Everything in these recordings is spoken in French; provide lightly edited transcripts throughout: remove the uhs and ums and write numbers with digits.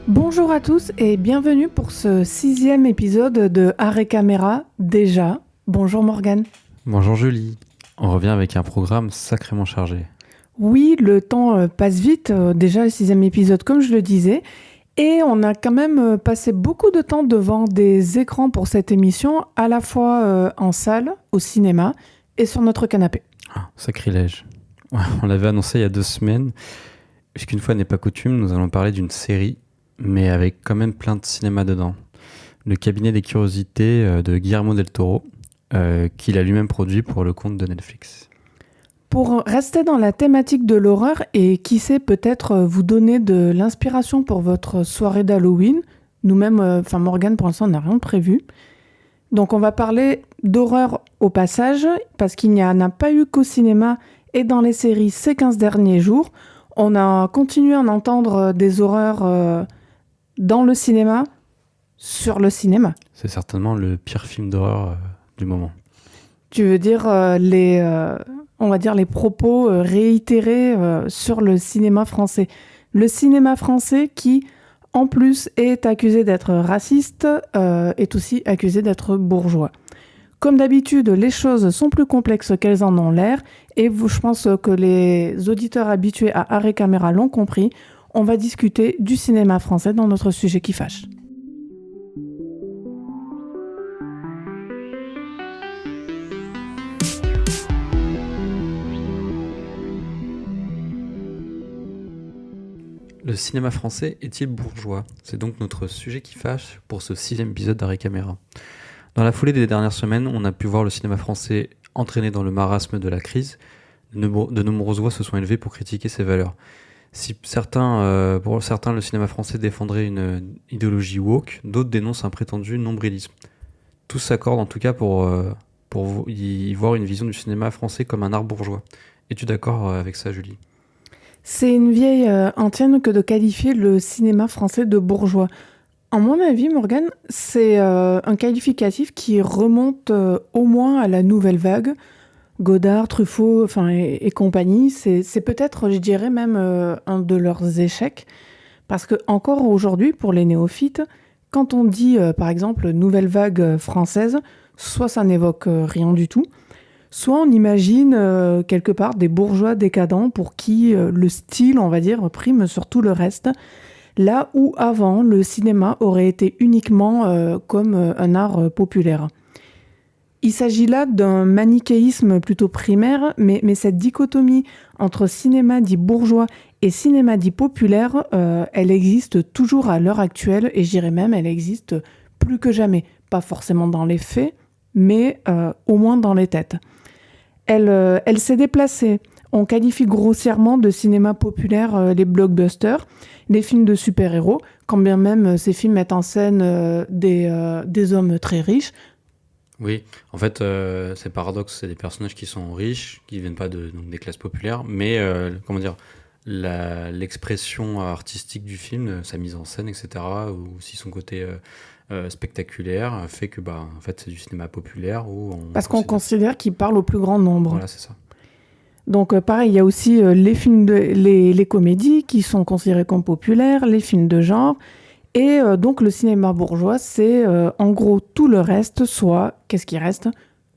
Bonjour à tous et bienvenue pour ce 6e épisode de Arrêt Caméra, déjà. Bonjour Morgane. Bonjour Julie. On revient avec un programme sacrément chargé. Oui, le temps passe vite, déjà le 6e épisode comme je le disais. Et on a quand même passé beaucoup de temps devant des écrans pour cette émission, à la fois en salle, au cinéma et sur notre canapé. Sacrilège. On l'avait annoncé il y a 2 semaines. Puisqu'une fois n'est pas coutume, nous allons parler d'une série, mais avec quand même plein de cinéma dedans. Le cabinet des curiosités de Guillermo del Toro, qu'il a lui-même produit pour le compte de Netflix. Pour rester dans la thématique de l'horreur et qui sait peut-être vous donner de l'inspiration pour votre soirée d'Halloween, nous-mêmes, Morgane pour l'instant on n'a rien prévu. Donc on va parler d'horreur au passage, parce qu'il n'y en a pas eu qu'au cinéma et dans les séries ces 15 derniers jours. On a continué à en entendre des horreurs dans le cinéma, sur le cinéma. C'est certainement le pire film d'horreur du moment. Tu veux dire on va dire les propos réitérés sur le cinéma français. Le cinéma français qui, en plus, est accusé d'être raciste, est aussi accusé d'être bourgeois. Comme d'habitude, les choses sont plus complexes qu'elles en ont l'air, et je pense que les auditeurs habitués à Arrêt Caméra l'ont compris. On va discuter du cinéma français dans notre sujet qui fâche. Le cinéma français est-il bourgeois ? C'est donc notre sujet qui fâche pour ce 6e épisode d'Arrêt Caméra. Dans la foulée des dernières semaines, on a pu voir le cinéma français entraîné dans le marasme de la crise. De nombreuses voix se sont élevées pour critiquer ses valeurs. Si pour certains, le cinéma français défendrait une idéologie woke, d'autres dénoncent un prétendu nombrilisme. Tous s'accordent en tout cas pour y voir une vision du cinéma français comme un art bourgeois. Es-tu d'accord avec ça, Julie ? C'est une vieille antienne que de qualifier le cinéma français de bourgeois. À mon avis, Morgane, c'est un qualificatif qui remonte au moins à la nouvelle vague. Godard, Truffaut, et compagnie, c'est peut-être, je dirais même, un de leurs échecs. Parce que encore aujourd'hui, pour les néophytes, quand on dit, par exemple, nouvelle vague française, soit ça n'évoque rien du tout, soit on imagine quelque part des bourgeois décadents pour qui le style, on va dire, prime sur tout le reste. Là où avant, le cinéma aurait été uniquement comme un art populaire. Il s'agit là d'un manichéisme plutôt primaire, mais cette dichotomie entre cinéma dit bourgeois et cinéma dit populaire, elle existe toujours à l'heure actuelle, et je dirais même elle existe plus que jamais. Pas forcément dans les faits, mais au moins dans les têtes. Elle s'est déplacée. On qualifie grossièrement de cinéma populaire les blockbusters, les films de super-héros, quand bien même ces films mettent en scène des hommes très riches. Oui, en fait, c'est le paradoxe, c'est des personnages qui sont riches, qui ne viennent pas des classes populaires, mais l'expression artistique du film, sa mise en scène, etc., ou aussi son côté spectaculaire, fait que en fait, c'est du cinéma populaire. Parce qu'on considère qu'il parle au plus grand nombre. Voilà, c'est ça. Donc pareil, il y a aussi les films, les comédies qui sont considérées comme populaires, les films de genre. Et donc le cinéma bourgeois, c'est en gros tout le reste, soit, qu'est-ce qui reste ?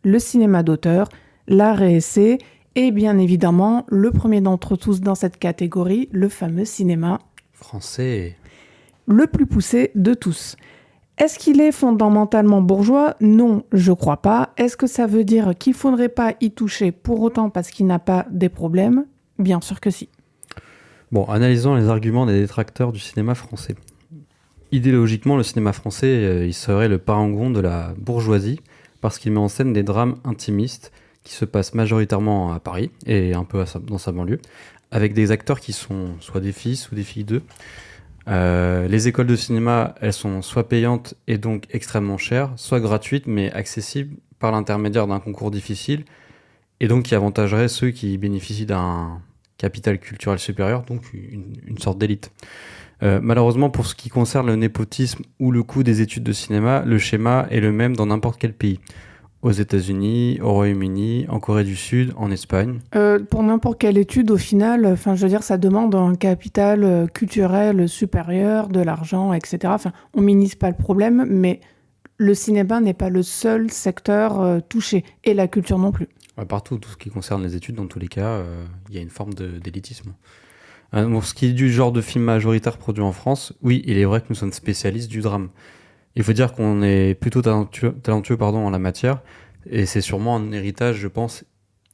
Le cinéma d'auteur, l'art et essai, et bien évidemment, le premier d'entre tous dans cette catégorie, le fameux cinéma français. Le plus poussé de tous. Est-ce qu'il est fondamentalement bourgeois ? Non, je crois pas. Est-ce que ça veut dire qu'il faudrait pas y toucher pour autant parce qu'il n'a pas des problèmes ? Bien sûr que si. Bon, analysons les arguments des détracteurs du cinéma français. Idéologiquement, le cinéma français, il serait le parangon de la bourgeoisie parce qu'il met en scène des drames intimistes qui se passe majoritairement à Paris et un peu dans sa banlieue, avec des acteurs qui sont soit des fils ou des filles d'eux. Les écoles de cinéma, elles sont soit payantes et donc extrêmement chères, soit gratuites mais accessibles par l'intermédiaire d'un concours difficile, et donc qui avantagerait ceux qui bénéficient d'un capital culturel supérieur, donc une sorte d'élite. Malheureusement, pour ce qui concerne le népotisme ou le coût des études de cinéma, le schéma est le même dans n'importe quel pays. Aux États-Unis, au Royaume-Uni, en Corée du Sud, en Espagne. Pour n'importe quelle étude, au final, enfin, je veux dire, ça demande un capital culturel supérieur, de l'argent, etc. Enfin, on minimise pas le problème, mais le cinéma n'est pas le seul secteur touché, et la culture non plus. Partout, tout ce qui concerne les études, dans tous les cas, il y a une forme d'élitisme. Pour ce qui est du genre de film majoritaire produit en France, oui, il est vrai que nous sommes spécialistes du drame. Il faut dire qu'on est plutôt talentueux en la matière, et c'est sûrement un héritage, je pense,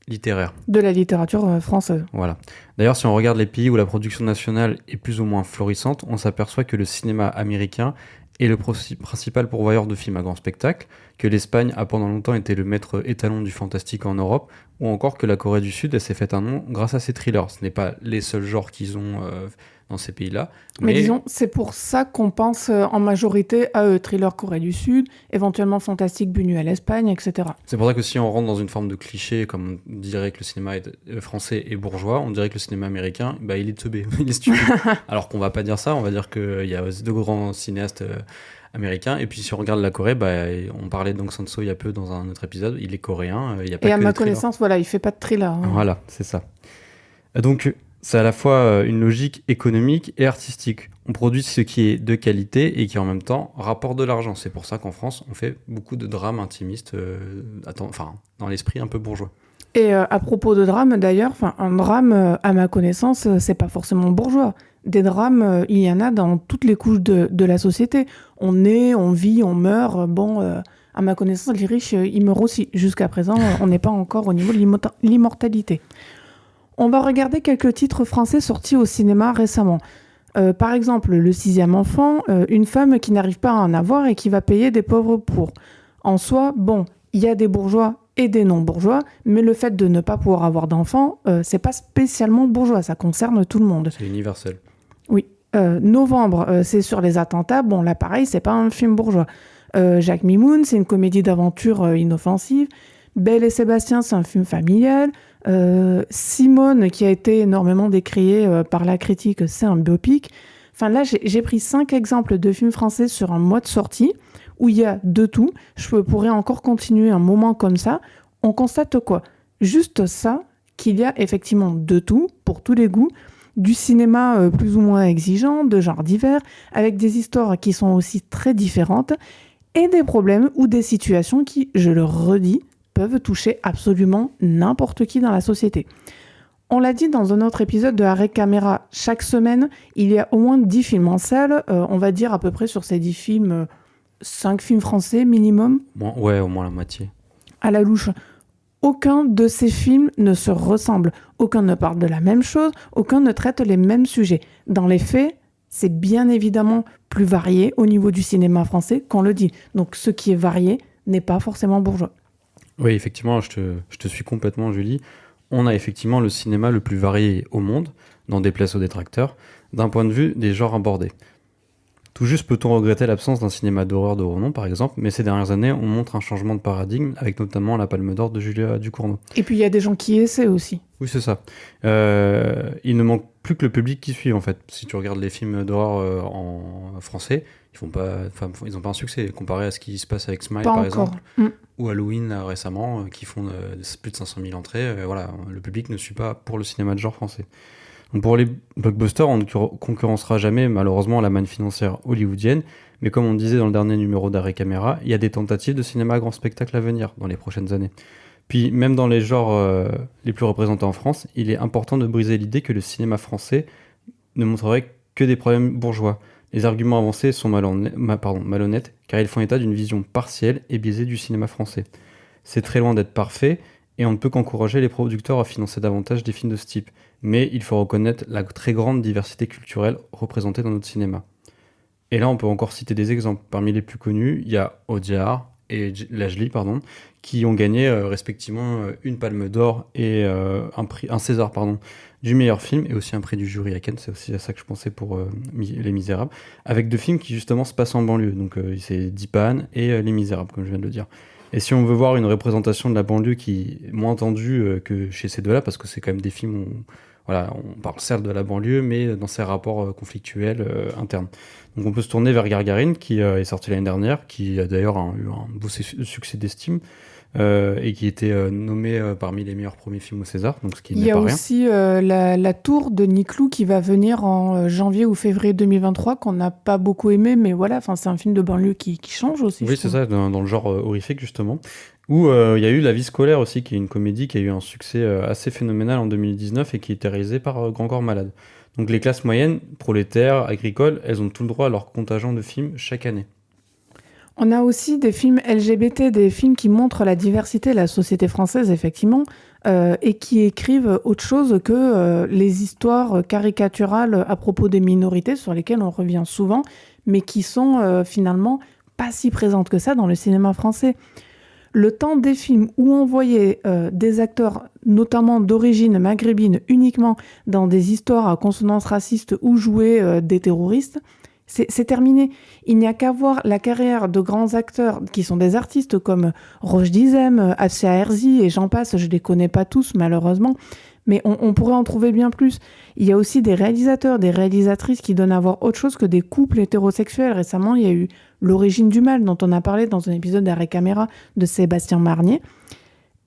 littéraire. De la littérature française. Voilà. D'ailleurs, si on regarde les pays où la production nationale est plus ou moins florissante, on s'aperçoit que le cinéma américain est le principal pourvoyeur de films à grand spectacle, que l'Espagne a pendant longtemps été le maître étalon du fantastique en Europe, ou encore que la Corée du Sud, elle s'est fait un nom grâce à ses thrillers. Ce n'est pas les seuls genres qu'ils ont dans ces pays-là. Mais disons, c'est pour ça qu'on pense en majorité à thriller Corée du Sud, éventuellement fantastique Buñuel Espagne, etc. C'est pour ça que si on rentre dans une forme de cliché, comme on dirait que le cinéma français est bourgeois, on dirait que le cinéma américain, bah, il est teubé, il est stupide. Alors qu'on va pas dire ça, on va dire qu'il y a deux grands cinéastes américains. Et puis si on regarde la Corée, bah, on parlait d'Aung San Suu il y a peu dans un autre épisode, il est coréen, il y a pas Et que à des ma thrillers. connaissance, voilà, il fait pas de thriller. Hein. Voilà, c'est ça. Donc, c'est à la fois une logique économique et artistique. On produit ce qui est de qualité et qui en même temps rapporte de l'argent. C'est pour ça qu'en France, on fait beaucoup de drames intimistes, dans l'esprit un peu bourgeois. Et à propos de drame, d'ailleurs, un drame, à ma connaissance, c'est pas forcément bourgeois. Des drames, il y en a dans toutes les couches de la société. On naît, on vit, on meurt. À ma connaissance, les riches, ils meurent aussi. Jusqu'à présent, on n'est pas encore au niveau de l'immortalité. On va regarder quelques titres français sortis au cinéma récemment. Par exemple, Le sixième enfant, une femme qui n'arrive pas à en avoir et qui va payer des pauvres pour. En soi, il y a des bourgeois et des non-bourgeois, mais le fait de ne pas pouvoir avoir d'enfants, c'est pas spécialement bourgeois, ça concerne tout le monde. C'est universel. Oui. Novembre, c'est sur les attentats. Là, pareil, c'est pas un film bourgeois. Jacques Mimoun, c'est une comédie d'aventure inoffensive. Belle et Sébastien, c'est un film familial. Simone, qui a été énormément décriée par la critique, c'est un biopic. Enfin là, j'ai pris 5 exemples de films français sur un mois de sortie où il y a de tout. Je pourrais encore continuer un moment comme ça. On constate quoi? Juste ça, qu'il y a effectivement de tout, pour tous les goûts, du cinéma plus ou moins exigeant, de genres divers, avec des histoires qui sont aussi très différentes, et des problèmes ou des situations qui, je le redis, peuvent toucher absolument n'importe qui dans la société. On l'a dit dans un autre épisode de Arrêt Caméra, chaque semaine, il y a au moins 10 films en salle. On va dire à peu près sur ces 10 films, 5 films français minimum. Ouais, au moins la moitié. À la louche. Aucun de ces films ne se ressemble. Aucun ne parle de la même chose. Aucun ne traite les mêmes sujets. Dans les faits, c'est bien évidemment plus varié au niveau du cinéma français qu'on le dit. Donc ce qui est varié n'est pas forcément bourgeois. Oui, effectivement, je te suis complètement, Julie. On a effectivement le cinéma le plus varié au monde, n'en déplaise aux détracteurs, d'un point de vue des genres abordés. Tout juste peut-on regretter l'absence d'un cinéma d'horreur de renom, par exemple, mais ces dernières années, on montre un changement de paradigme, avec notamment la Palme d'Or de Julia Ducournau. Et puis il y a des gens qui essaient aussi. Oui, c'est ça. Il ne manque plus que le public qui suit, en fait. Si tu regardes les films d'horreur en français, ils n'ont pas un succès, comparé à ce qui se passe avec Smile, Pas par encore. exemple, ou Halloween, là, récemment, qui font plus de 500 000 entrées. Voilà, le public ne suit pas pour le cinéma de genre français. Donc pour les blockbusters, on ne concurrencera jamais malheureusement la manne financière hollywoodienne, mais comme on disait dans le dernier numéro d'Arrêt Caméra, il y a des tentatives de cinéma à grand spectacle à venir dans les prochaines années. Puis même dans les genres les plus représentés en France, il est important de briser l'idée que le cinéma français ne montrerait que des problèmes bourgeois. Les arguments avancés sont malhonnêtes, car ils font état d'une vision partielle et biaisée du cinéma français. C'est très loin d'être parfait, et on ne peut qu'encourager les producteurs à financer davantage des films de ce type. Mais il faut reconnaître la très grande diversité culturelle représentée dans notre cinéma. Et là, on peut encore citer des exemples. Parmi les plus connus, il y a Audiard, et Lajli, pardon, qui ont gagné respectivement une Palme d'Or et un César, pardon, du meilleur film et aussi un prix du jury à Cannes. C'est aussi à ça que je pensais pour Les Misérables, avec deux films qui justement se passent en banlieue. Donc c'est Dipan et Les Misérables, comme je viens de le dire. Et si on veut voir une représentation de la banlieue qui est moins tendue que chez ces deux-là, parce que c'est quand même des films où voilà, on parle certes de la banlieue, mais dans ses rapports conflictuels internes. Donc on peut se tourner vers Gargarine, qui est sorti l'année dernière, qui a d'ailleurs eu un beau succès d'estime, et qui était nommé parmi les meilleurs premiers films au César, donc ce qui Il y n'est a pas rien. aussi la Tour de Niclou qui va venir en janvier ou février 2023, qu'on n'a pas beaucoup aimé, mais voilà, c'est un film de banlieue qui change aussi, Oui, je c'est trouve. ça, dans le genre horrifique, justement. Où il y a eu La vie scolaire aussi, qui est une comédie qui a eu un succès assez phénoménal en 2019 et qui était réalisée par Grand Corps Malade. Donc les classes moyennes, prolétaires, agricoles, elles ont tout le droit à leur contingent de films chaque année. On a aussi des films LGBT, des films qui montrent la diversité de la société française, effectivement, et qui écrivent autre chose que les histoires caricaturales à propos des minorités, sur lesquelles on revient souvent, mais qui sont finalement pas si présentes que ça dans le cinéma français. Le temps des films où on voyait des acteurs, notamment d'origine maghrébine, uniquement dans des histoires à consonance raciste ou jouer des terroristes, c'est terminé. Il n'y a qu'à voir la carrière de grands acteurs qui sont des artistes comme Roche Dizem, Afsia Herzi et j'en passe, je ne les connais pas tous malheureusement, mais on pourrait en trouver bien plus. Il y a aussi des réalisateurs, des réalisatrices qui donnent à voir autre chose que des couples hétérosexuels. Récemment, il y a eu L'origine du mal, dont on a parlé dans un épisode d'Arrêt Caméra de Sébastien Marnier.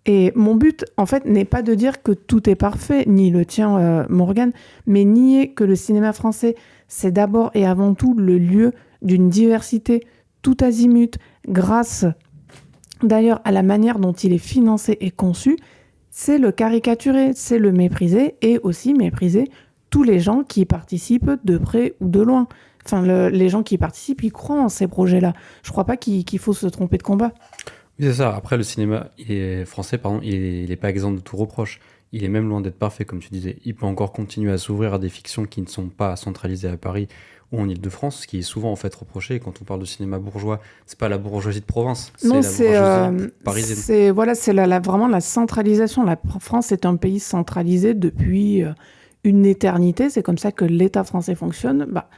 Et mon but, en fait, n'est pas de dire que tout est parfait, ni le tien, Morgane, mais nier que le cinéma français, c'est d'abord et avant tout le lieu d'une diversité tout azimut, grâce d'ailleurs à la manière dont il est financé et conçu. C'est le caricaturer, c'est le mépriser, et aussi mépriser tous les gens qui y participent de près ou de loin. Enfin, les gens qui y participent, ils croient en ces projets-là. Je crois pas qu'il faut se tromper de combat. Oui, c'est ça. Après, le cinéma français, pardon, il est pas exempt de tout reproche. Il est même loin d'être parfait, comme tu disais. Il peut encore continuer à s'ouvrir à des fictions qui ne sont pas centralisées à Paris ou en Île-de-France, ce qui est souvent en fait reproché. Quand on parle de cinéma bourgeois, c'est pas la bourgeoisie de province, c'est Non, la bourgeoisie parisienne. c'est vraiment la centralisation. La France est un pays centralisé depuis une éternité. C'est comme ça que l'État français fonctionne. Bah,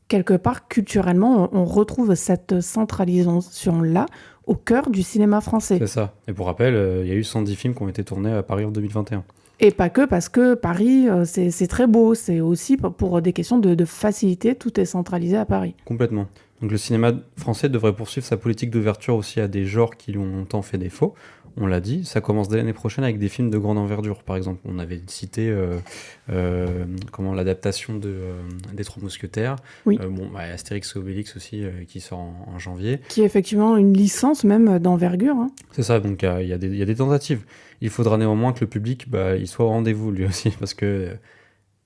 quelque part, culturellement, on retrouve cette centralisation-là au cœur du cinéma français. C'est ça. Et pour rappel, il y a eu 110 films qui ont été tournés à Paris en 2021. Et pas que, parce que Paris, c'est très beau. C'est aussi pour des questions de facilité. Tout est centralisé à Paris. Complètement. Donc le cinéma français devrait poursuivre sa politique d'ouverture aussi à des genres qui lui ont longtemps fait défaut. On l'a dit, ça commence dès l'année prochaine avec des films de grande envergure. Par exemple, on avait cité l'adaptation des Trois Mousquetaires. Oui. Astérix et Obélix aussi, qui sort en janvier. Qui est effectivement une licence même d'envergure. Hein. C'est ça, donc il y a des tentatives. Il faudra néanmoins que le public il soit au rendez-vous lui aussi, parce que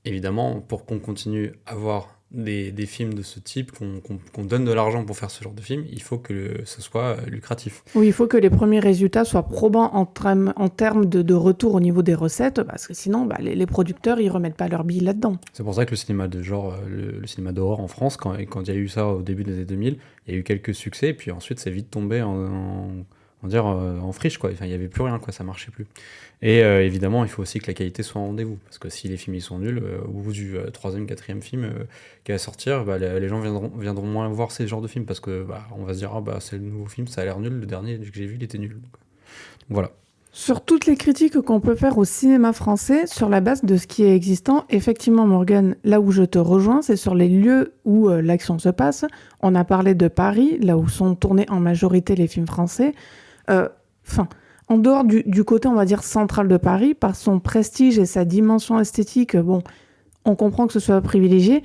évidemment, pour qu'on continue à voir des films de ce type, qu'on donne de l'argent pour faire ce genre de film, il faut que ce soit lucratif. Oui, il faut que les premiers résultats soient probants en termes de retour au niveau des recettes, parce que sinon, les producteurs, ils remettent pas leur bille là-dedans. C'est pour ça que le cinéma de genre, le cinéma d'horreur en France, quand il y a eu ça au début des années 2000, il y a eu quelques succès, et puis ensuite, c'est vite tombé en friche, quoi. Enfin, il n'y avait plus rien, quoi, ça marchait plus. Et évidemment, il faut aussi que la qualité soit au rendez-vous, parce que si les films ils sont nuls, au bout du troisième, quatrième film qui va sortir, les gens viendront moins voir ces genres de films, parce que on va se dire, c'est le nouveau film, ça a l'air nul, le dernier que j'ai vu, il était nul. Donc, voilà. Sur toutes les critiques qu'on peut faire au cinéma français, sur la base de ce qui est existant, effectivement, Morgane, là où je te rejoins, c'est sur les lieux où l'action se passe. On a parlé de Paris, là où sont tournés en majorité les films français. En dehors du côté, on va dire, central de Paris, par son prestige et sa dimension esthétique, on comprend que ce soit privilégié,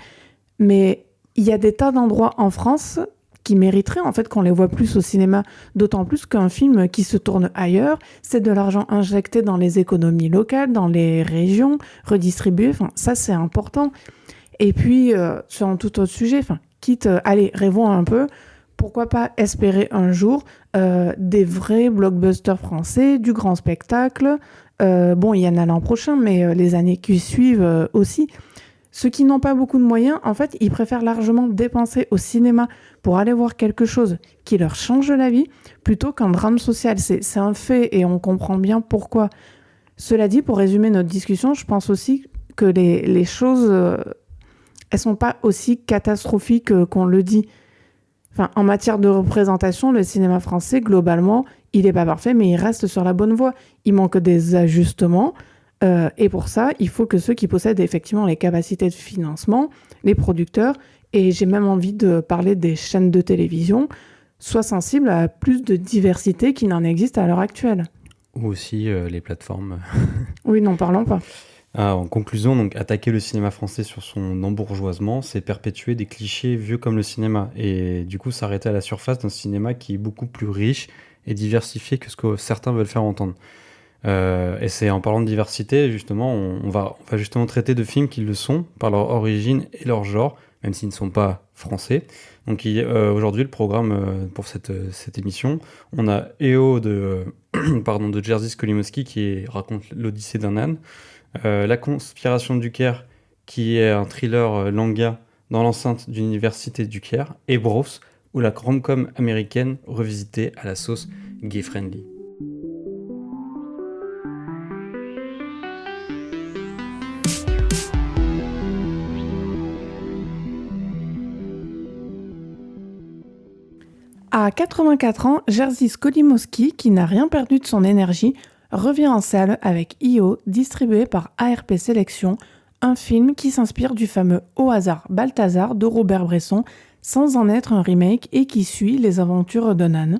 mais il y a des tas d'endroits en France qui mériteraient en fait qu'on les voit plus au cinéma, d'autant plus qu'un film qui se tourne ailleurs, c'est de l'argent injecté dans les économies locales, dans les régions, redistribué, ça c'est important. Et puis, sur un tout autre sujet, allez, rêvons un peu, pourquoi pas espérer un jour des vrais blockbusters français, du grand spectacle. Il y en a l'an prochain, mais les années qui suivent aussi. Ceux qui n'ont pas beaucoup de moyens, en fait, ils préfèrent largement dépenser au cinéma pour aller voir quelque chose qui leur change la vie plutôt qu'un drame social. C'est un fait et on comprend bien pourquoi. Cela dit, pour résumer notre discussion, je pense aussi que les choses, elles sont pas aussi catastrophiques qu'on le dit. Enfin, en matière de représentation, le cinéma français, globalement, il n'est pas parfait, mais il reste sur la bonne voie. Il manque des ajustements. Et pour ça, il faut que ceux qui possèdent effectivement les capacités de financement, les producteurs, et j'ai même envie de parler des chaînes de télévision, soient sensibles à plus de diversité qu'il n'en existe à l'heure actuelle. Ou aussi les plateformes. Oui, n'en parlons pas. En conclusion, donc, attaquer le cinéma français sur son embourgeoisement, c'est perpétuer des clichés vieux comme le cinéma. Et du coup, s'arrêter à la surface d'un cinéma qui est beaucoup plus riche et diversifié que ce que certains veulent faire entendre. Et c'est en parlant de diversité, justement, on va justement traiter de films qui le sont par leur origine et leur genre, même s'ils ne sont pas français. Donc aujourd'hui, le programme pour cette émission, on a EO de Jerzy Skolimowski qui raconte l'Odyssée d'un âne, La conspiration du Caire qui est un thriller langa dans l'enceinte d'une université du Caire, et Bros, ou la rom-com américaine revisitée à la sauce gay-friendly. À 84 ans, Jerzy Skolimowski, qui n'a rien perdu de son énergie, revient en salle avec I.O., distribué par ARP Sélection, un film qui s'inspire du fameux Au hasard Balthazar de Robert Bresson, sans en être un remake et qui suit les aventures d'un âne.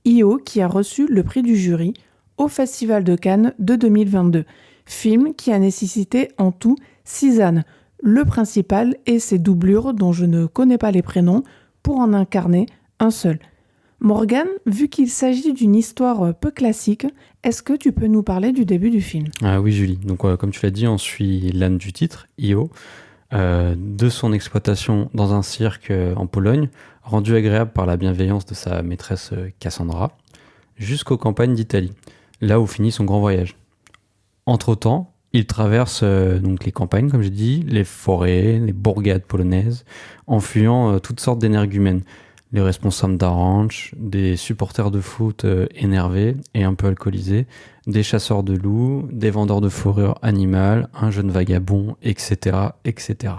I.O. qui a reçu le prix du jury au Festival de Cannes de 2022. Film qui a nécessité en tout 6 ânes, le principal et ses doublures dont je ne connais pas les prénoms, pour en incarner un seul. Morgane, vu qu'il s'agit d'une histoire peu classique, est-ce que tu peux nous parler du début du film ? Ah oui, Julie. Donc, comme tu l'as dit, on suit l'âne du titre, I.O., de son exploitation dans un cirque en Pologne, rendu agréable par la bienveillance de sa maîtresse Cassandra, jusqu'aux campagnes d'Italie, là où finit son grand voyage. Entre-temps, il traverse donc les campagnes, comme j'ai dit, les forêts, les bourgades polonaises, en fuyant toutes sortes d'énergumènes. Les responsables d'un ranch, des supporters de foot énervés et un peu alcoolisés, des chasseurs de loups, des vendeurs de fourrure animale, un jeune vagabond, etc., etc.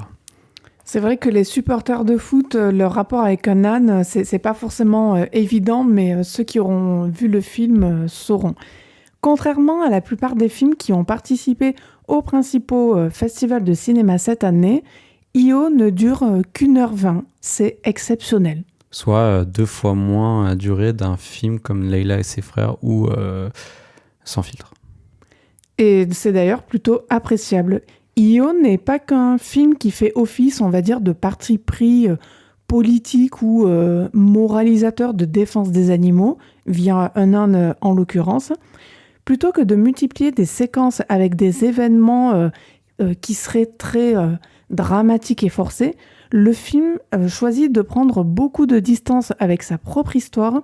C'est vrai que les supporters de foot, leur rapport avec un âne, c'est pas forcément évident, mais ceux qui auront vu le film sauront. Contrairement à la plupart des films qui ont participé aux principaux festivals de cinéma cette année, I.O. ne dure qu'1h20. C'est exceptionnel. Soit 2 fois moins la durée d'un film comme Leila et ses frères ou Sans filtre. Et c'est d'ailleurs plutôt appréciable. I.O. n'est pas qu'un film qui fait office, on va dire, de parti pris politique ou moralisateur de défense des animaux, via un âne en l'occurrence. Plutôt que de multiplier des séquences avec des événements qui seraient très dramatiques et forcés, le film choisit de prendre beaucoup de distance avec sa propre histoire,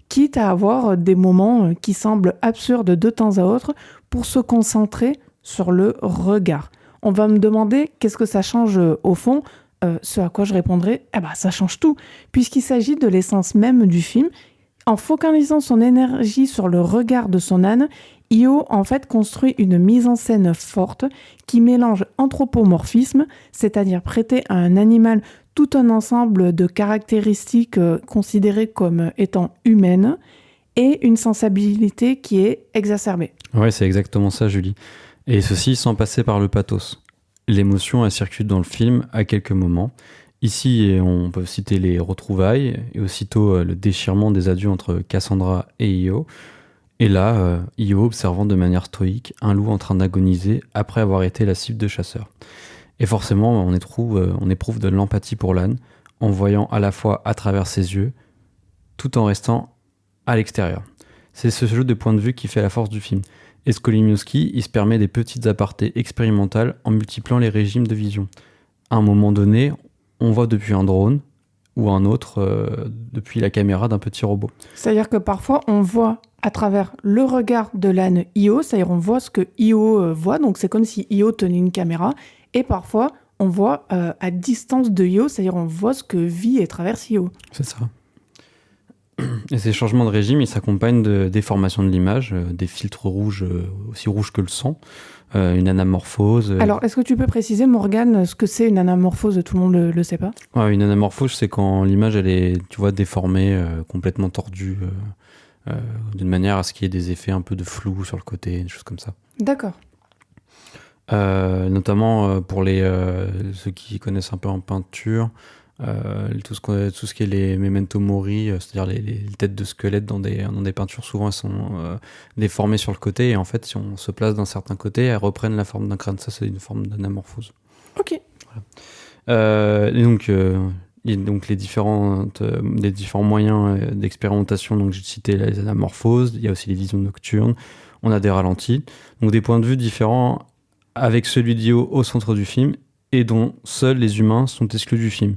quitte à avoir des moments qui semblent absurdes de temps à autre pour se concentrer sur le regard. On va me demander qu'est-ce que ça change au fond, ce à quoi je répondrai, ça change tout, puisqu'il s'agit de l'essence même du film. En focalisant son énergie sur le regard de son âne, I.O. en fait construit une mise en scène forte qui mélange anthropomorphisme, c'est-à-dire prêter à un animal tout un ensemble de caractéristiques considérées comme étant humaines, et une sensibilité qui est exacerbée. Ouais, c'est exactement ça, Julie. Et ceci sans passer par le pathos. L'émotion, elle circule dans le film à quelques moments. Ici, on peut citer les retrouvailles et aussitôt le déchirement des adieux entre Cassandra et I.O. Et là, I.O. observant de manière stoïque un loup en train d'agoniser après avoir été la cible de chasseurs. Et forcément, on éprouve de l'empathie pour l'âne en voyant à la fois à travers ses yeux, tout en restant à l'extérieur. C'est ce jeu de point de vue qui fait la force du film. Et Skolimowski, il se permet des petites apartés expérimentales en multipliant les régimes de vision. À un moment donné, on voit depuis un drone ou un autre depuis la caméra d'un petit robot. C'est-à-dire que parfois, on voit à travers le regard de l'âne I.O., c'est-à-dire on voit ce que I.O. voit, donc c'est comme si I.O. tenait une caméra, et parfois, on voit à distance de Io, c'est-à-dire on voit ce que vit et traverse Io. C'est ça. Et ces changements de régime, ils s'accompagnent de déformations de l'image, des filtres rouges, aussi rouges que le sang, une anamorphose. Alors, est-ce que tu peux préciser, Morgane, ce que c'est une anamorphose? Tout le monde le sait pas. Ouais, une anamorphose, c'est quand l'image, elle est, tu vois, déformée, complètement tordue, d'une manière à ce qu'il y ait des effets un peu de flou sur le côté, des choses comme ça. D'accord. Notamment pour ceux qui connaissent un peu en peinture, tout ce qui est les memento mori, c'est-à-dire les têtes de squelettes dans des peintures, souvent elles sont déformées sur le côté, et en fait si on se place d'un certain côté, elles reprennent la forme d'un crâne. Ça, c'est une forme d'anamorphose. Ok. Voilà. Et donc il y a donc les différents moyens d'expérimentation. Donc j'ai cité les anamorphoses, il y a aussi les visions nocturnes, on a des ralentis, donc des points de vue différents avec celui d'Io au centre du film, et dont seuls les humains sont exclus du film.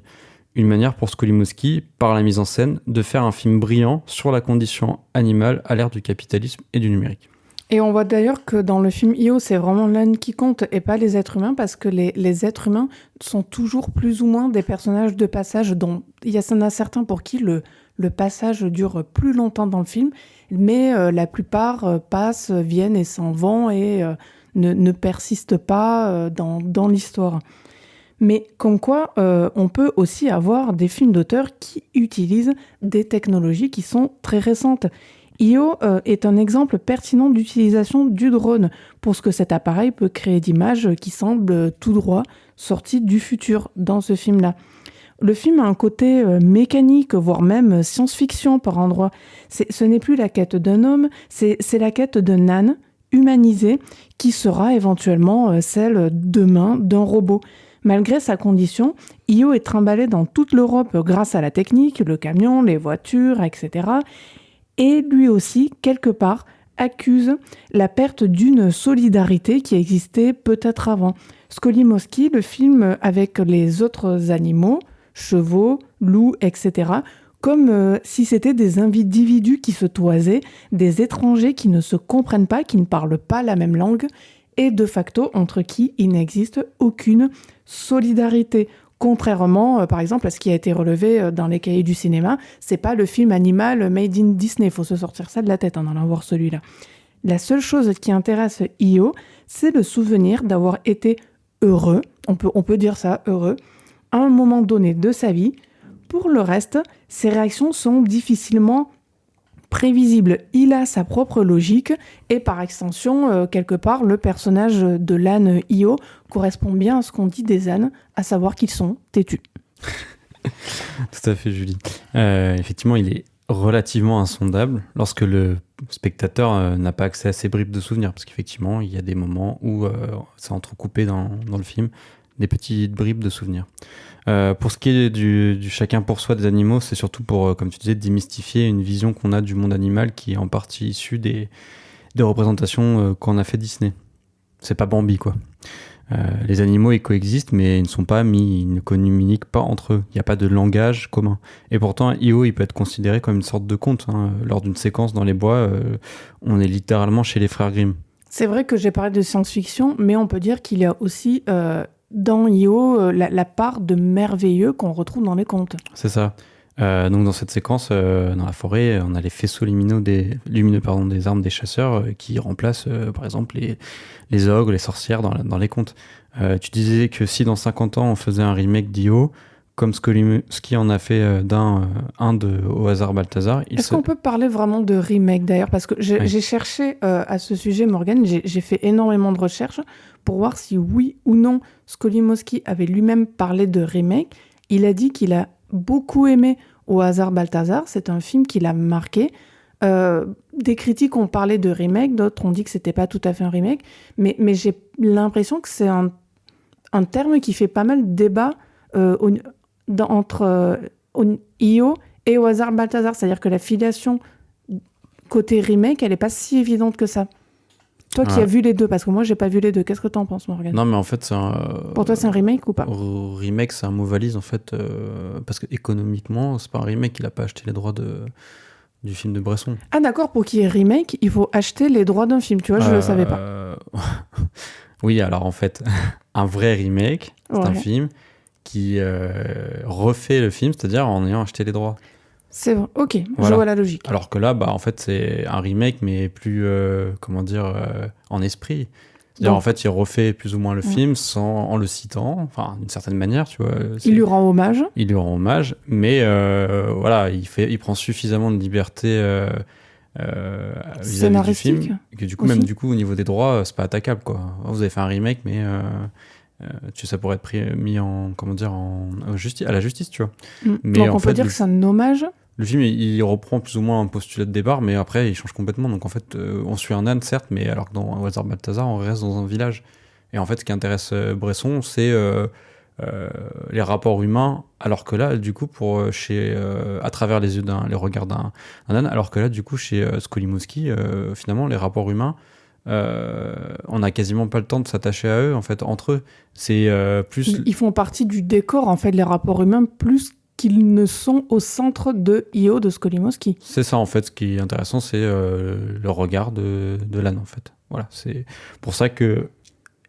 Une manière pour Skolimowski, par la mise en scène, de faire un film brillant sur la condition animale à l'ère du capitalisme et du numérique. Et on voit d'ailleurs que dans le film Io, c'est vraiment l'âne qui compte et pas les êtres humains, parce que les êtres humains sont toujours plus ou moins des personnages de passage, dont il y en a certains pour qui le passage dure plus longtemps dans le film, mais la plupart passent, viennent et s'en vont et ne persistent pas dans l'histoire. Mais comme quoi, on peut aussi avoir des films d'auteurs qui utilisent des technologies qui sont très récentes. Io est un exemple pertinent d'utilisation du drone pour ce que cet appareil peut créer d'images qui semblent tout droit sorties du futur dans ce film-là. Le film a un côté mécanique, voire même science-fiction par endroits. Ce n'est plus la quête d'un homme, c'est la quête d'un âne humanisé qui sera éventuellement celle demain d'un robot. Malgré sa condition, Io est trimballé dans toute l'Europe grâce à la technique, le camion, les voitures, etc. Et lui aussi, quelque part, accuse la perte d'une solidarité qui existait peut-être avant. Skolimowski, le film avec les autres animaux, chevaux, loups, etc., comme si c'était des individus qui se toisaient, des étrangers qui ne se comprennent pas, qui ne parlent pas la même langue, et de facto entre qui il n'existe aucune solidarité. Contrairement, par exemple, à ce qui a été relevé dans les cahiers du cinéma, c'est pas le film animal made in Disney, il faut se sortir ça de la tête en allant voir celui-là. La seule chose qui intéresse Io, c'est le souvenir d'avoir été heureux, on peut dire ça, heureux, à un moment donné de sa vie. Pour le reste, ses réactions sont difficilement prévisible. Il a sa propre logique et par extension, quelque part, le personnage de l'âne Io correspond bien à ce qu'on dit des ânes, à savoir qu'ils sont têtus. Tout à fait, Julie. Effectivement, il est relativement insondable lorsque le spectateur n'a pas accès à ces bribes de souvenirs, parce qu'effectivement, il y a des moments où c'est entrecoupé dans le film, des petites bribes de souvenirs. Pour ce qui est du chacun pour soi des animaux, c'est surtout pour, comme tu disais, démystifier une vision qu'on a du monde animal qui est en partie issue des représentations qu'en a fait Disney. C'est pas Bambi, quoi. Les animaux, ils coexistent, mais ils ne sont pas amis, ils ne communiquent pas entre eux. Il n'y a pas de langage commun. Et pourtant, Io, il peut être considéré comme une sorte de conte. Lors d'une séquence dans les bois, on est littéralement chez les frères Grimm. C'est vrai que j'ai parlé de science-fiction, mais on peut dire qu'il y a aussi dans Io la part de merveilleux qu'on retrouve dans les contes. C'est ça. Donc dans cette séquence, dans la forêt, on a les faisceaux lumineux des armes des chasseurs qui remplacent par exemple les ogres, les sorcières dans les contes. Tu disais que si dans 50 ans on faisait un remake d'Io, comme Skolimowski en a fait au hasard Balthazar. Est-ce qu'on peut parler vraiment de remake d'ailleurs? Parce que j'ai cherché à ce sujet, Morgane, j'ai fait énormément de recherches pour voir si oui ou non Skolimowski avait lui-même parlé de remake. Il a dit qu'il a beaucoup aimé Au hasard Balthazar, c'est un film qui l'a marqué. Des critiques ont parlé de remake, d'autres ont dit que c'était pas tout à fait un remake, mais j'ai l'impression que c'est un terme qui fait pas mal de débat entre Io et Au hasard Balthazar, c'est-à-dire que la filiation côté remake, elle est pas si évidente que ça. Toi qui as vu les deux, parce que moi j'ai pas vu les deux, qu'est-ce que t'en penses, Morgane? Non, mais en fait, pour toi, c'est un remake ou pas? Remake, c'est un mot valise en fait, parce que économiquement, c'est pas un remake, il a pas acheté les droits du film de Bresson. Ah d'accord, pour qu'il y ait remake, il faut acheter les droits d'un film, tu vois, je le savais pas. Oui, alors en fait, un vrai remake, c'est un film qui refait le film, c'est-à-dire en ayant acheté les droits. C'est vrai, ok, je vois la logique. Alors que là, en fait, c'est un remake, mais plus, en esprit. C'est-à-dire, en fait, il refait plus ou moins le film en le citant, enfin, d'une certaine manière, tu vois. Il lui rend hommage. Il lui rend hommage, mais voilà, il prend suffisamment de liberté vis-à-vis du film, que du coup, même au niveau des droits, c'est pas attaquable, quoi. Vous avez fait un remake, mais ça pourrait être mis à la justice, tu vois. Mais donc on peut dire que c'est un hommage. Le film, il reprend plus ou moins un postulat de départ, mais après, il change complètement. Donc en fait, on suit un âne, certes, mais alors que dans Au hasard Balthazar, on reste dans un village. Et en fait, ce qui intéresse Bresson, c'est les rapports humains, alors que là, du coup, à travers les regards d'un âne, alors que là, du coup, chez Skolimowski, finalement, les rapports humains, on n'a quasiment pas le temps de s'attacher à eux, en fait, entre eux. C'est plus... Ils font partie du décor, en fait, les rapports humains, plus qu'ils ne sont au centre de Io de Skolimowski. C'est ça, en fait, ce qui est intéressant, c'est le regard de l'âne, en fait. Voilà, c'est pour ça que,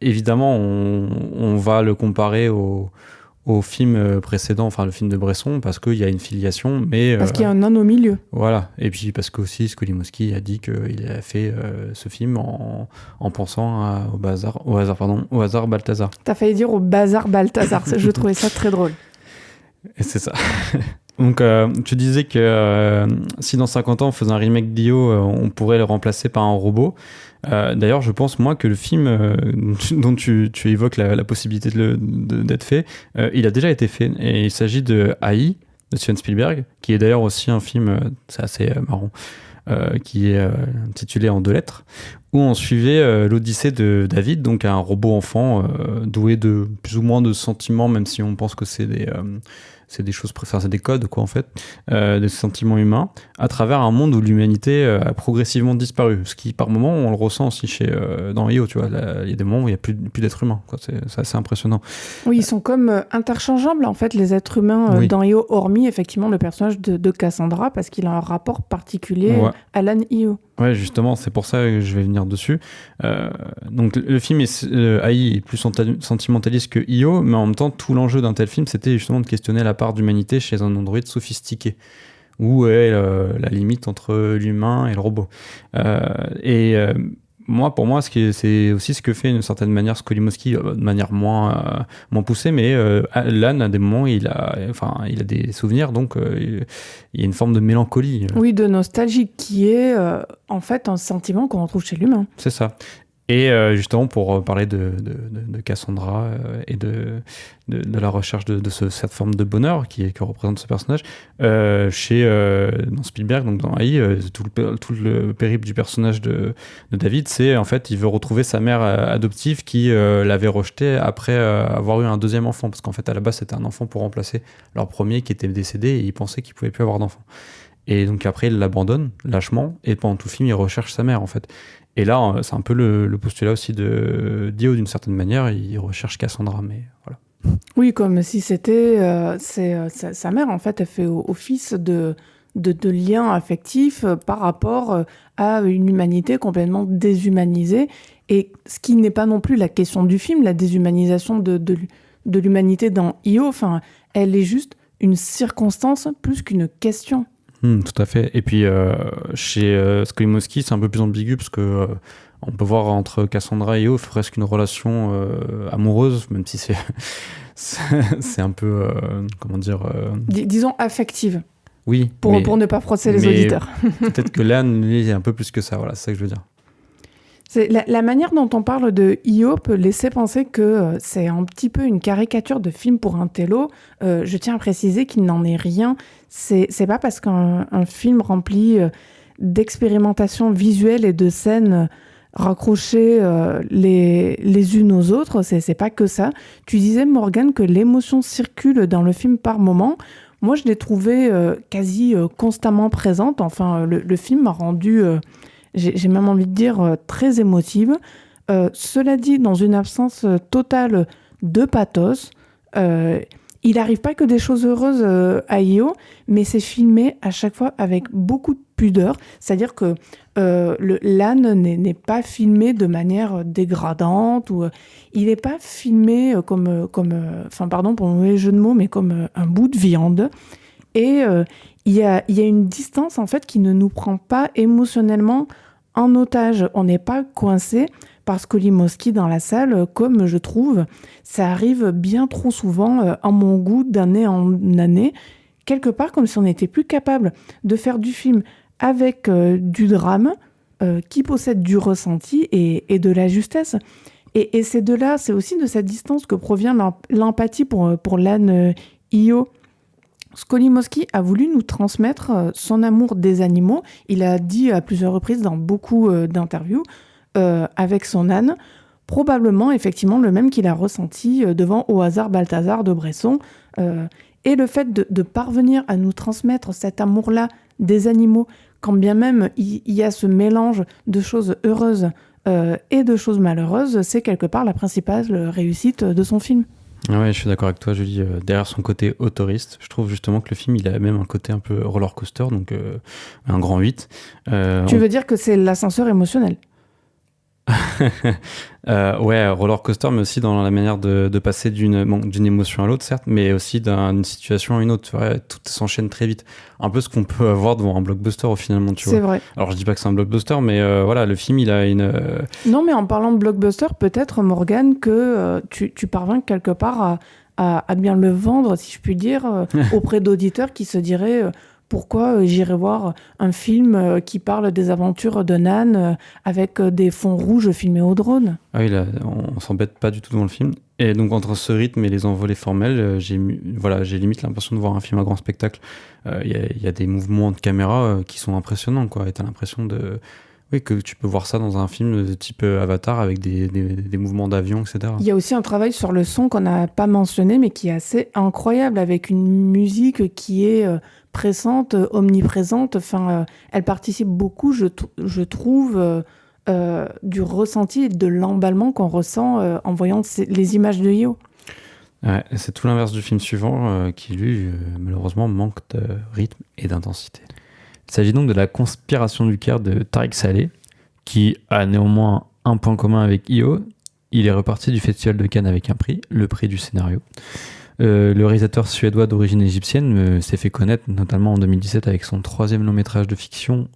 évidemment, on va le comparer au film précédent, enfin le film de Bresson, parce qu'il y a une filiation, mais... Parce qu'il y a un âne au milieu. Voilà, et puis parce qu'aussi Skolimowski a dit qu'il a fait ce film en pensant au hasard Balthazar. T'as failli dire au bazar Balthazar, je trouvais ça très drôle. Et c'est ça. Donc, tu disais que si dans 50 ans on faisait un remake d'Io, on pourrait le remplacer par un robot. D'ailleurs, je pense, moi, que le film dont tu évoques la possibilité d'être fait, il a déjà été fait. Et il s'agit de AI, de Steven Spielberg, qui est d'ailleurs aussi un film, c'est assez marrant, qui est intitulé En 2 lettres, où on suivait l'odyssée de David, donc un robot enfant doué de plus ou moins de sentiments, même si on pense que c'est des choses, c'est des codes, quoi, en fait, des sentiments humains, à travers un monde où l'humanité a progressivement disparu. Ce qui, par moments, on le ressent aussi dans Io, tu vois. Il y a des moments où il n'y a plus d'êtres humains, quoi. C'est assez impressionnant. Oui, ils sont comme interchangeables, en fait, les êtres humains dans Io, hormis, effectivement, le personnage de Cassandra, parce qu'il a un rapport particulier à l'âne Io. Ouais, justement, c'est pour ça que je vais venir dessus. Donc, le film AI est plus sentimentaliste que Io, mais en même temps, tout l'enjeu d'un tel film, c'était justement de questionner la part d'humanité chez un androïde sophistiqué. Où est la limite entre l'humain et le robot. Pour moi, c'est aussi ce que fait d'une certaine manière Skolimowski, de manière moins poussée, mais l'âne, à des moments, il a des souvenirs, donc il y a une forme de mélancolie. Oui, de nostalgie, qui est en fait un sentiment qu'on retrouve chez l'humain. C'est ça. Et justement, pour parler de Cassandra et de la recherche de cette forme de bonheur que représente ce personnage, dans Spielberg, donc dans AI, tout le périple du personnage de David, c'est en fait, il veut retrouver sa mère adoptive qui l'avait rejeté après avoir eu un deuxième enfant, parce qu'en fait, à la base, c'était un enfant pour remplacer leur premier qui était décédé et il pensait qu'il pouvait plus avoir d'enfant. Et donc après, il l'abandonne lâchement et pendant tout le film, il recherche sa mère, en fait. Et là, c'est un peu le postulat aussi de Dio, d'une certaine manière. Il recherche Cassandra, mais voilà. Oui, comme si c'était sa mère, en fait. Elle fait office de lien affectif par rapport à une humanité complètement déshumanisée. Et ce qui n'est pas non plus la question du film, la déshumanisation de l'humanité dans Io. Enfin, elle est juste une circonstance plus qu'une question. Tout à fait. Et puis chez Skolimowski, c'est un peu plus ambigu parce que on peut voir entre Cassandra et Io presque une relation amoureuse, même si c'est un peu disons affective. Oui. Pour ne pas froisser les auditeurs. Peut-être que l'âne, lui, est un peu plus que ça. Voilà, c'est ça que je veux dire. La manière dont on parle de Io peut laisser penser que c'est un petit peu une caricature de film pour un télo. Je tiens à préciser qu'il n'en est rien. C'est pas parce qu'un film rempli d'expérimentations visuelles et de scènes raccrochées les unes aux autres, c'est pas que ça. Tu disais, Morgane, que l'émotion circule dans le film par moments. Moi, je l'ai trouvée quasi constamment présente. Enfin, le film m'a rendu... j'ai même envie de dire très émotive. Cela dit, dans une absence totale de pathos, Il n'arrive pas que des choses heureuses à Io, mais c'est filmé à chaque fois avec beaucoup de pudeur. C'est-à-dire que l'âne n'est pas filmé de manière dégradante, ou il n'est pas filmé pardon pour le mauvais jeu de mots, mais comme un bout de viande. Et il y a une distance en fait qui ne nous prend pas émotionnellement en otage. On n'est pas coincé par Skolimowski dans la salle, comme je trouve, ça arrive bien trop souvent à mon goût d'année en année, quelque part comme si on n'était plus capable de faire du film avec du drame qui possède du ressenti et de la justesse. Et c'est de là, c'est aussi de cette distance que provient l'empathie pour l'âne Io. Skolimowski a voulu nous transmettre son amour des animaux. Il a dit à plusieurs reprises dans beaucoup d'interviews avec son âne, probablement effectivement le même qu'il a ressenti devant Au hasard Balthazar de Bresson. Et le fait de parvenir à nous transmettre cet amour-là des animaux, quand bien même il y a ce mélange de choses heureuses et de choses malheureuses, c'est quelque part la principale réussite de son film. Ouais, je suis d'accord avec toi, Julie. Derrière son côté autoriste, je trouve justement que le film, il a même un côté un peu roller coaster, donc un grand 8. Tu veux dire que c'est l'ascenseur émotionnel? Ouais, roller coaster, mais aussi dans la manière de passer d'une émotion à l'autre, certes, mais aussi d'une situation à une autre. Ouais, tout s'enchaîne très vite. Un peu ce qu'on peut avoir devant un blockbuster, finalement, tu vois. C'est vrai. Alors, je dis pas que c'est un blockbuster, mais voilà, le film, il a une... Non, mais en parlant de blockbuster, peut-être, Morgane, que tu parviens quelque part à bien le vendre, si je puis dire, auprès d'auditeurs qui se diraient pourquoi j'irais voir un film qui parle des aventures d'un âne avec des fonds rouges filmés au drone. Ah oui, là, on s'embête pas du tout dans le film. Et donc, entre ce rythme et les envolées formelles, j'ai limite l'impression de voir un film à grand spectacle. Il y a des mouvements de caméra qui sont impressionnants, quoi. Et t'as l'impression que tu peux voir ça dans un film de type Avatar avec des mouvements d'avion, etc. Il y a aussi un travail sur le son qu'on n'a pas mentionné, mais qui est assez incroyable, avec une musique qui est pressante, omniprésente. Enfin, elle participe beaucoup, je trouve, du ressenti et de l'emballement qu'on ressent en voyant les images de Io. Ouais, c'est tout l'inverse du film suivant, qui lui, malheureusement, manque de rythme et d'intensité. Il s'agit donc de La conspiration du Caire de Tariq Saleh, qui a néanmoins un point commun avec Io. Il est reparti du Festival de Cannes avec un prix, le prix du scénario. Le réalisateur suédois d'origine égyptienne s'est fait connaître notamment en 2017 avec son 3e long métrage de fiction,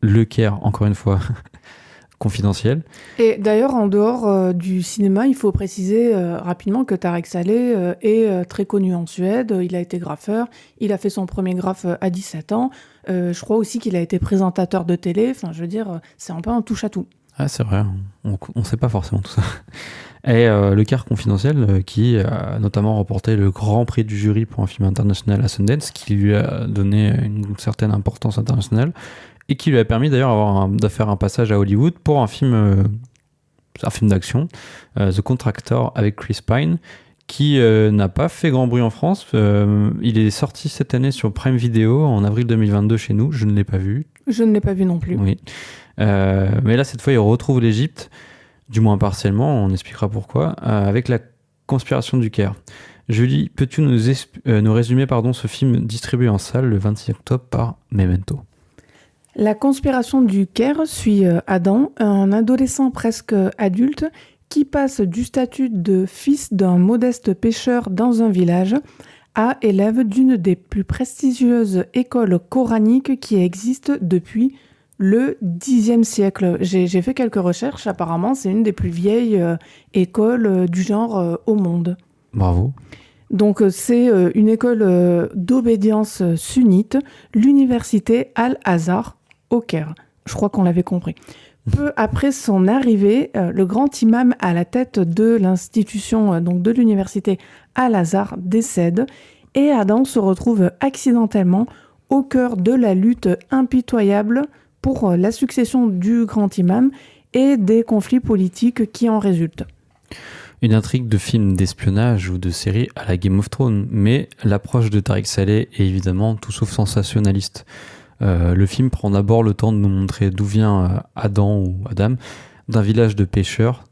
Le Caire, encore une fois, confidentiel. Et d'ailleurs, en dehors du cinéma, il faut préciser rapidement que Tariq Saleh est très connu en Suède. Il a été graffeur, il a fait son premier graphe à 17 ans. Je crois aussi qu'il a été présentateur de télé. Enfin, je veux dire, c'est un peu un touche-à-tout. Ah, c'est vrai, on ne sait pas forcément tout ça. Et Le Caire confidentiel, qui a notamment remporté le grand prix du jury pour un film international à Sundance, qui lui a donné une certaine importance internationale, et qui lui a permis d'ailleurs de faire un passage à Hollywood pour un film d'action, The Contractor avec Chris Pine, qui n'a pas fait grand bruit en France. Il est sorti cette année sur Prime Video en avril 2022 chez nous. Je ne l'ai pas vu. Je ne l'ai pas vu non plus. Oui. Mais là, cette fois, il retrouve l'Égypte, du moins partiellement, on expliquera pourquoi, avec La conspiration du Caire. Julie, peux-tu nous résumer ce film distribué en salle le 26 octobre par Memento? La conspiration du Caire suit Adam, un adolescent presque adulte qui passe du statut de fils d'un modeste pêcheur dans un village à élève d'une des plus prestigieuses écoles coraniques qui existent depuis le Xe siècle. J'ai fait quelques recherches, apparemment c'est une des plus vieilles écoles du genre au monde. Bravo. Donc c'est une école d'obédience sunnite, l'université Al-Azhar au Caire. Je crois qu'on l'avait compris. Peu après son arrivée, le grand imam à la tête de l'institution, donc de l'université Al-Azhar, décède et Adam se retrouve accidentellement au cœur de la lutte impitoyable pour la succession du grand imam et des conflits politiques qui en résultent. Une intrigue de film d'espionnage ou de série à la Game of Thrones, mais l'approche de Tariq Saleh est évidemment tout sauf sensationnaliste. Le film prend d'abord le temps de nous montrer d'où vient Adam ou Adam, d'un village de pêcheurs,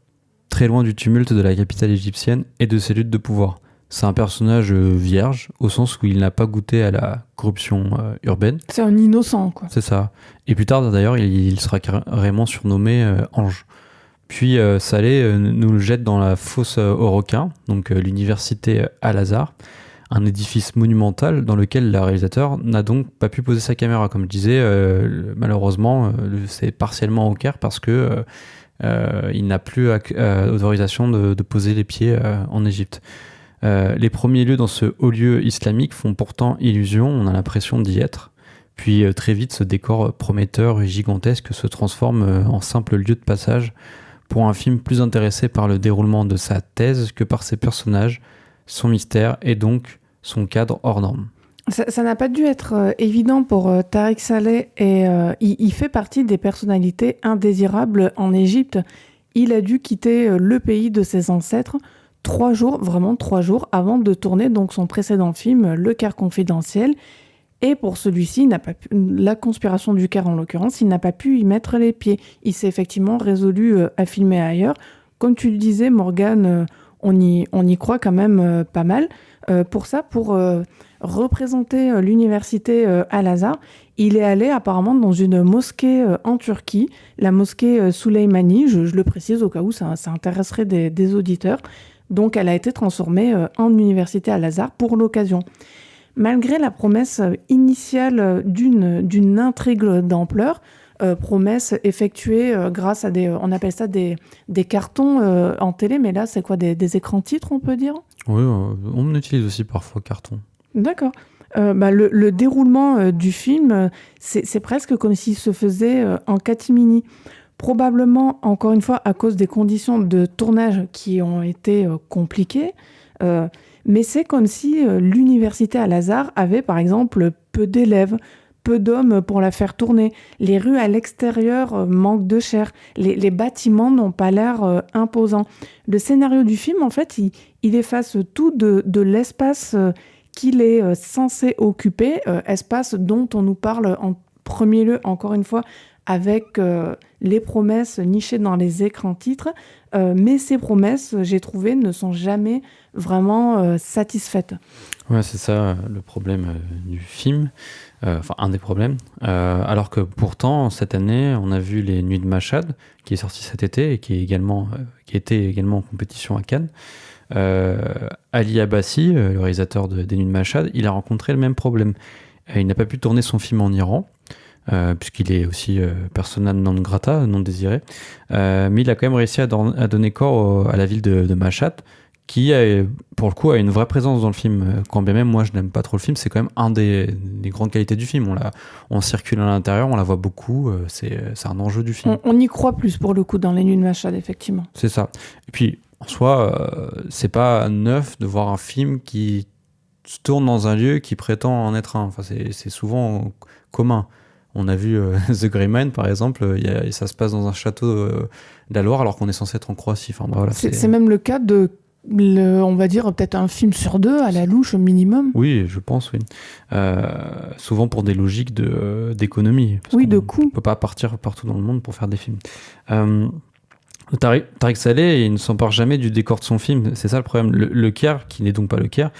très loin du tumulte de la capitale égyptienne et de ses luttes de pouvoir. C'est un personnage vierge, au sens où il n'a pas goûté à la corruption urbaine. C'est un innocent, quoi. C'est ça. Et plus tard, d'ailleurs, il sera carrément surnommé Ange. Puis Salé nous le jette dans la fosse aux requins, donc l'université Al-Azhar, un édifice monumental dans lequel le réalisateur n'a donc pas pu poser sa caméra. Comme je disais, malheureusement, c'est partiellement au Caire parce que il n'a plus autorisation de poser les pieds en Égypte. Les premiers lieux dans ce haut lieu islamique font pourtant illusion, on a l'impression d'y être. Puis très vite, ce décor prometteur et gigantesque se transforme en simple lieu de passage pour un film plus intéressé par le déroulement de sa thèse que par ses personnages, son mystère et donc son cadre hors norme. Ça n'a pas dû être évident pour Tariq Saleh et il fait partie des personnalités indésirables en Égypte. Il a dû quitter le pays de ses ancêtres 3 jours, vraiment 3 jours, avant de tourner donc son précédent film, Le Caire confidentiel. Et pour celui-ci, la conspiration du Caire en l'occurrence, il n'a pas pu y mettre les pieds. Il s'est effectivement résolu à filmer ailleurs. Comme tu le disais, Morgane, on y croit quand même pas mal. Pour représenter l'université Al-Azhar, il est allé apparemment dans une mosquée en Turquie, la mosquée Süleymani, je le précise au cas où ça intéresserait des auditeurs. Donc elle a été transformée en université Al-Azhar pour l'occasion. Malgré la promesse initiale d'une intrigue d'ampleur, promesse effectuée grâce à on appelle ça des cartons en télé, mais là c'est quoi, des écrans titres on peut dire ? Oui, on utilise aussi parfois carton. D'accord. Le déroulement du film, c'est presque comme s'il se faisait en catimini. Probablement, encore une fois, à cause des conditions de tournage qui ont été compliquées, mais c'est comme si l'université Al-Azhar avait, par exemple, peu d'élèves, peu d'hommes pour la faire tourner. Les rues à l'extérieur manquent de chair. Les bâtiments n'ont pas l'air imposants. Le scénario du film, en fait, il efface tout de l'espace qu'il est censé occuper, espace dont on nous parle en premier lieu, encore une fois, avec les promesses nichées dans les écrans titres, mais ces promesses, j'ai trouvé, ne sont jamais vraiment satisfaites. Ouais, c'est ça le problème du film, enfin un des problèmes. Alors que pourtant, cette année, on a vu Les Nuits de Mashhad, qui est sorti cet été et qui était également en compétition à Cannes. Ali Abbasi, le réalisateur des Nuits de Mashhad, il a rencontré le même problème. Il n'a pas pu tourner son film en Iran, puisqu'il est aussi persona non grata, non désiré, mais il a quand même réussi à donner corps à la ville de Mashhad, qui pour le coup a une vraie présence dans le film. Quand bien même moi je n'aime pas trop le film, c'est quand même un des grandes qualités du film. On circule à l'intérieur, on la voit beaucoup, c'est un enjeu du film. On y croit plus pour le coup dans Les Nuits de Mashhad, effectivement. C'est ça. Et puis en soi, c'est pas neuf de voir un film qui se tourne dans un lieu qui prétend en être un. Enfin, c'est souvent commun. On a vu The Grey Man, par exemple, ça se passe dans un château de la Loire, alors qu'on est censé être en Croatie. Enfin, voilà, c'est même le cas on va dire peut-être un film sur 2 à la louche au minimum. Oui, je pense, oui. Souvent pour des logiques d'économie. Oui, de coût. On ne peut pas partir partout dans le monde pour faire des films. Tariq Saleh, il ne s'empare jamais du décor de son film. C'est ça le problème. Le Caire, qui n'est donc pas le Caire,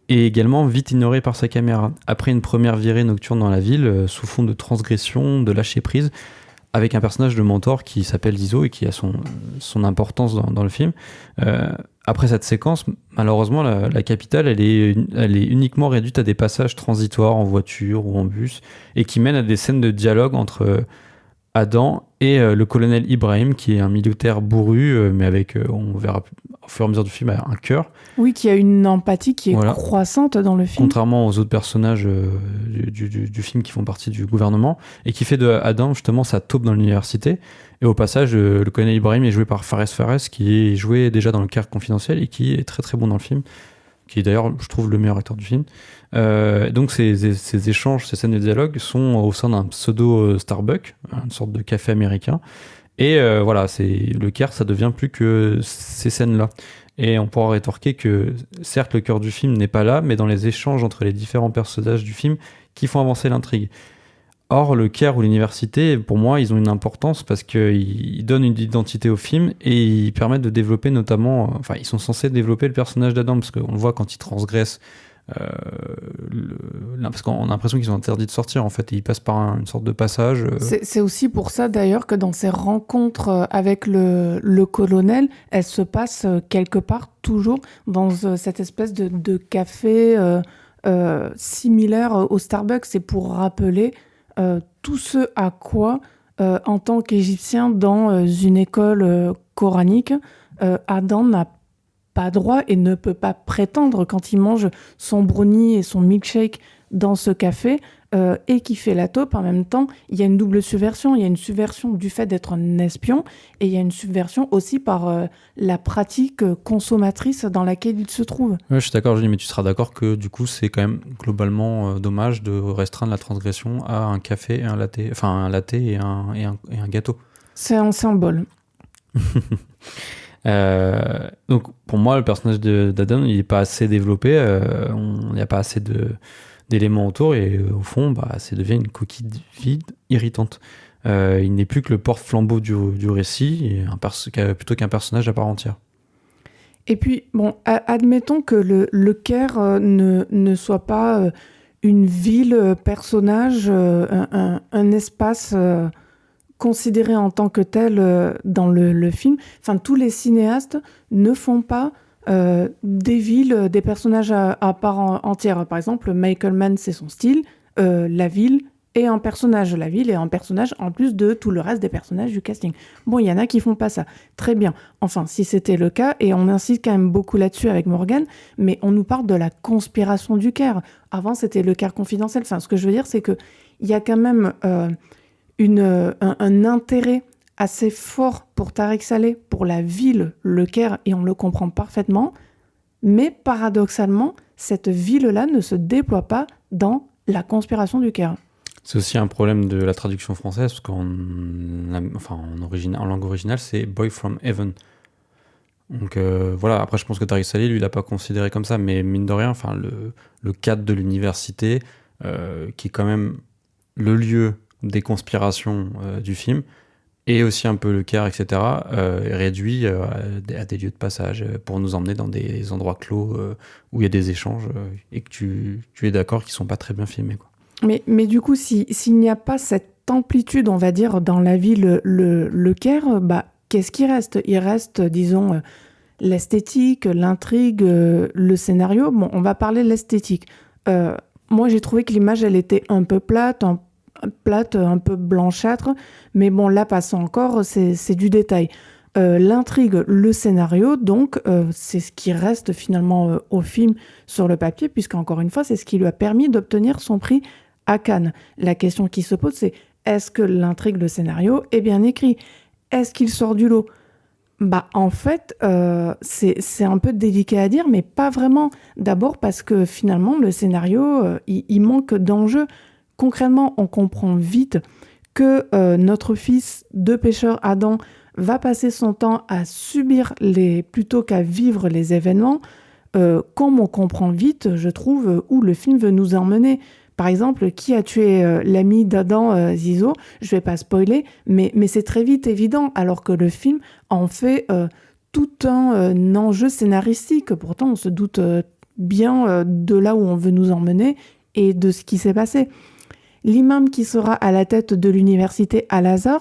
est également vite ignoré par sa caméra. Après une première virée nocturne dans la ville, sous fond de transgression, de lâcher prise, avec un personnage de mentor qui s'appelle Zizo et qui a son importance dans le film. Après cette séquence, malheureusement, la capitale, elle est uniquement réduite à des passages transitoires en voiture ou en bus et qui mènent à des scènes de dialogue entre Adam et le colonel Ibrahim, qui est un militaire bourru, mais avec, on verra au fur et à mesure du film, un cœur. Oui, qui a une empathie qui est croissante dans le film. Contrairement aux autres personnages du film qui font partie du gouvernement, et qui fait de Adam, justement, sa taupe dans l'université. Et au passage, le colonel Ibrahim est joué par Fares Fares, qui est joué déjà dans Le Caire confidentiel, et qui est très très bon dans le film, qui est d'ailleurs, je trouve, le meilleur acteur du film. Donc ces échanges, ces scènes de dialogue sont au sein d'un pseudo Starbucks, une sorte de café américain. Et voilà, le Caire, ça devient plus que ces scènes-là. Et on pourra rétorquer que, certes, le cœur du film n'est pas là, mais dans les échanges entre les différents personnages du film qui font avancer l'intrigue. Or, le Caire ou l'université, pour moi, ils ont une importance parce qu'ils donnent une identité au film et ils permettent de développer notamment... Enfin, ils sont censés développer le personnage d'Adam parce qu'on le voit quand il transgresse... parce qu'on a l'impression qu'ils sont interdits de sortir, en fait, et ils passent par une sorte de passage. C'est aussi pour ça, d'ailleurs, que dans ces rencontres avec le colonel, elles se passent quelque part toujours dans cette espèce de café similaire au Starbucks. C'est pour rappeler tout ce à quoi, en tant qu'Égyptien dans une école coranique, Adam n'a pas droit et ne peut pas prétendre quand il mange son brownie et son milkshake dans ce café et qui fait la taupe. En même temps, il y a une double subversion. Il y a une subversion du fait d'être un espion et il y a une subversion aussi par la pratique consommatrice dans laquelle il se trouve. Ouais, je suis d'accord, Julie, mais tu seras d'accord que du coup, c'est quand même globalement dommage de restreindre la transgression à un café et un latte, enfin un latte et un gâteau. C'est un symbole. Donc pour moi, le personnage d'Adam, il n'est pas assez développé, il n'y a pas assez d'éléments autour et au fond, ça devient une coquille vide, irritante. Il n'est plus que le porte-flambeau du récit, et plutôt qu'un personnage à part entière. Et puis, bon, admettons que le Caire ne soit pas une ville, personnage, un espace considéré en tant que tel dans le film. Enfin, tous les cinéastes ne font pas des villes, des personnages à part entière. Par exemple, Michael Mann, c'est son style. La ville est un personnage. La ville est un personnage en plus de tout le reste des personnages du casting. Bon, il y en a qui font pas ça. Très bien. Enfin, si c'était le cas, et on insiste quand même beaucoup là-dessus avec Morgane, mais on nous parle de la conspiration du Caire. Avant, c'était le Caire confidentiel. Enfin, ce que je veux dire, c'est qu'il y a quand même un intérêt assez fort pour Tariq Saleh, pour la ville, le Caire, et on le comprend parfaitement. Mais paradoxalement, cette ville-là ne se déploie pas dans la conspiration du Caire. C'est aussi un problème de la traduction française, parce en langue originale, c'est Boy from Heaven. Donc voilà, après je pense que Tariq Saleh, lui, il l'a pas considéré comme ça, mais mine de rien, le cadre de l'université, qui est quand même le lieu des conspirations du film, et aussi un peu le Caire, etc., réduit à des lieux de passage pour nous emmener dans des endroits clos où il y a des échanges et que tu es d'accord qu'ils sont pas très bien filmés, quoi. Mais du coup, s'il n'y a pas cette amplitude, on va dire, dans la ville, le Caire, qu'est-ce qui reste ? Il reste, disons, l'esthétique, l'intrigue, le scénario. Bon, on va parler de l'esthétique. Moi, j'ai trouvé que l'image, elle était un peu plate, un peu blanchâtre, mais bon, là, passons encore, c'est du détail. L'intrigue, le scénario, donc, c'est ce qui reste finalement au film sur le papier, puisqu'encore une fois, c'est ce qui lui a permis d'obtenir son prix à Cannes. La question qui se pose, c'est est-ce que l'intrigue, le scénario est bien écrit ? Est-ce qu'il sort du lot ? En fait, c'est un peu délicat à dire, mais pas vraiment. D'abord parce que finalement, le scénario, il manque d'enjeu. Concrètement, on comprend vite que notre fils de pêcheur Adam va passer son temps à subir plutôt qu'à vivre les événements, comme on comprend vite, je trouve, où le film veut nous emmener. Par exemple, qui a tué l'ami d'Adam, Zizo ? Je vais pas spoiler, mais c'est très vite évident, alors que le film en fait tout un enjeu scénaristique. Pourtant, on se doute bien de là où on veut nous emmener et de ce qui s'est passé. L'imam qui sera à la tête de l'université Al-Azhar,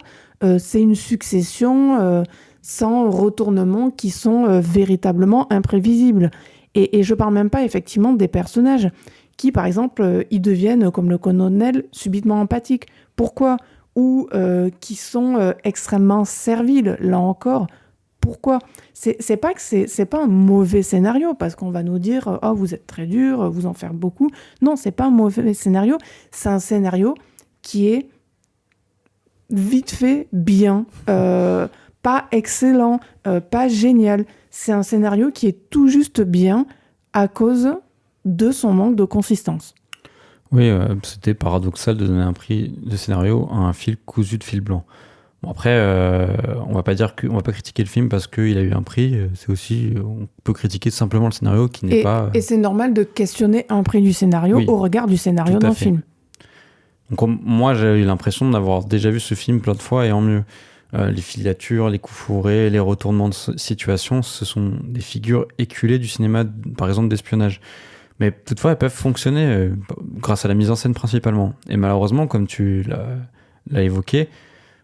c'est une succession sans retournement qui sont véritablement imprévisibles. Et je parle même pas effectivement des personnages qui, par exemple, ils deviennent, comme le colonel, subitement empathiques. Pourquoi ? Ou qui sont extrêmement serviles, là encore. Pourquoi ? C'est pas que c'est pas un mauvais scénario, parce qu'on va nous dire « Oh, vous êtes très dur, vous en faites beaucoup ». Non, c'est pas un mauvais scénario, c'est un scénario qui est vite fait, bien, pas excellent, pas génial. C'est un scénario qui est tout juste bien à cause de son manque de consistance. Oui, c'était paradoxal de donner un prix de scénario à un fil cousu de fil blanc. Bon, après, on va pas critiquer le film parce qu'il a eu un prix. C'est aussi, on peut critiquer simplement le scénario qui n'est pas. Et c'est normal de questionner un prix du scénario au regard du scénario d'un film. Donc moi, j'ai eu l'impression d'avoir déjà vu ce film plein de fois et en mieux. Les filatures, les coups fourrés, les retournements de situation, ce sont des figures éculées du cinéma, par exemple d'espionnage. Mais toutefois, elles peuvent fonctionner grâce à la mise en scène principalement. Et malheureusement, comme tu l'as évoqué,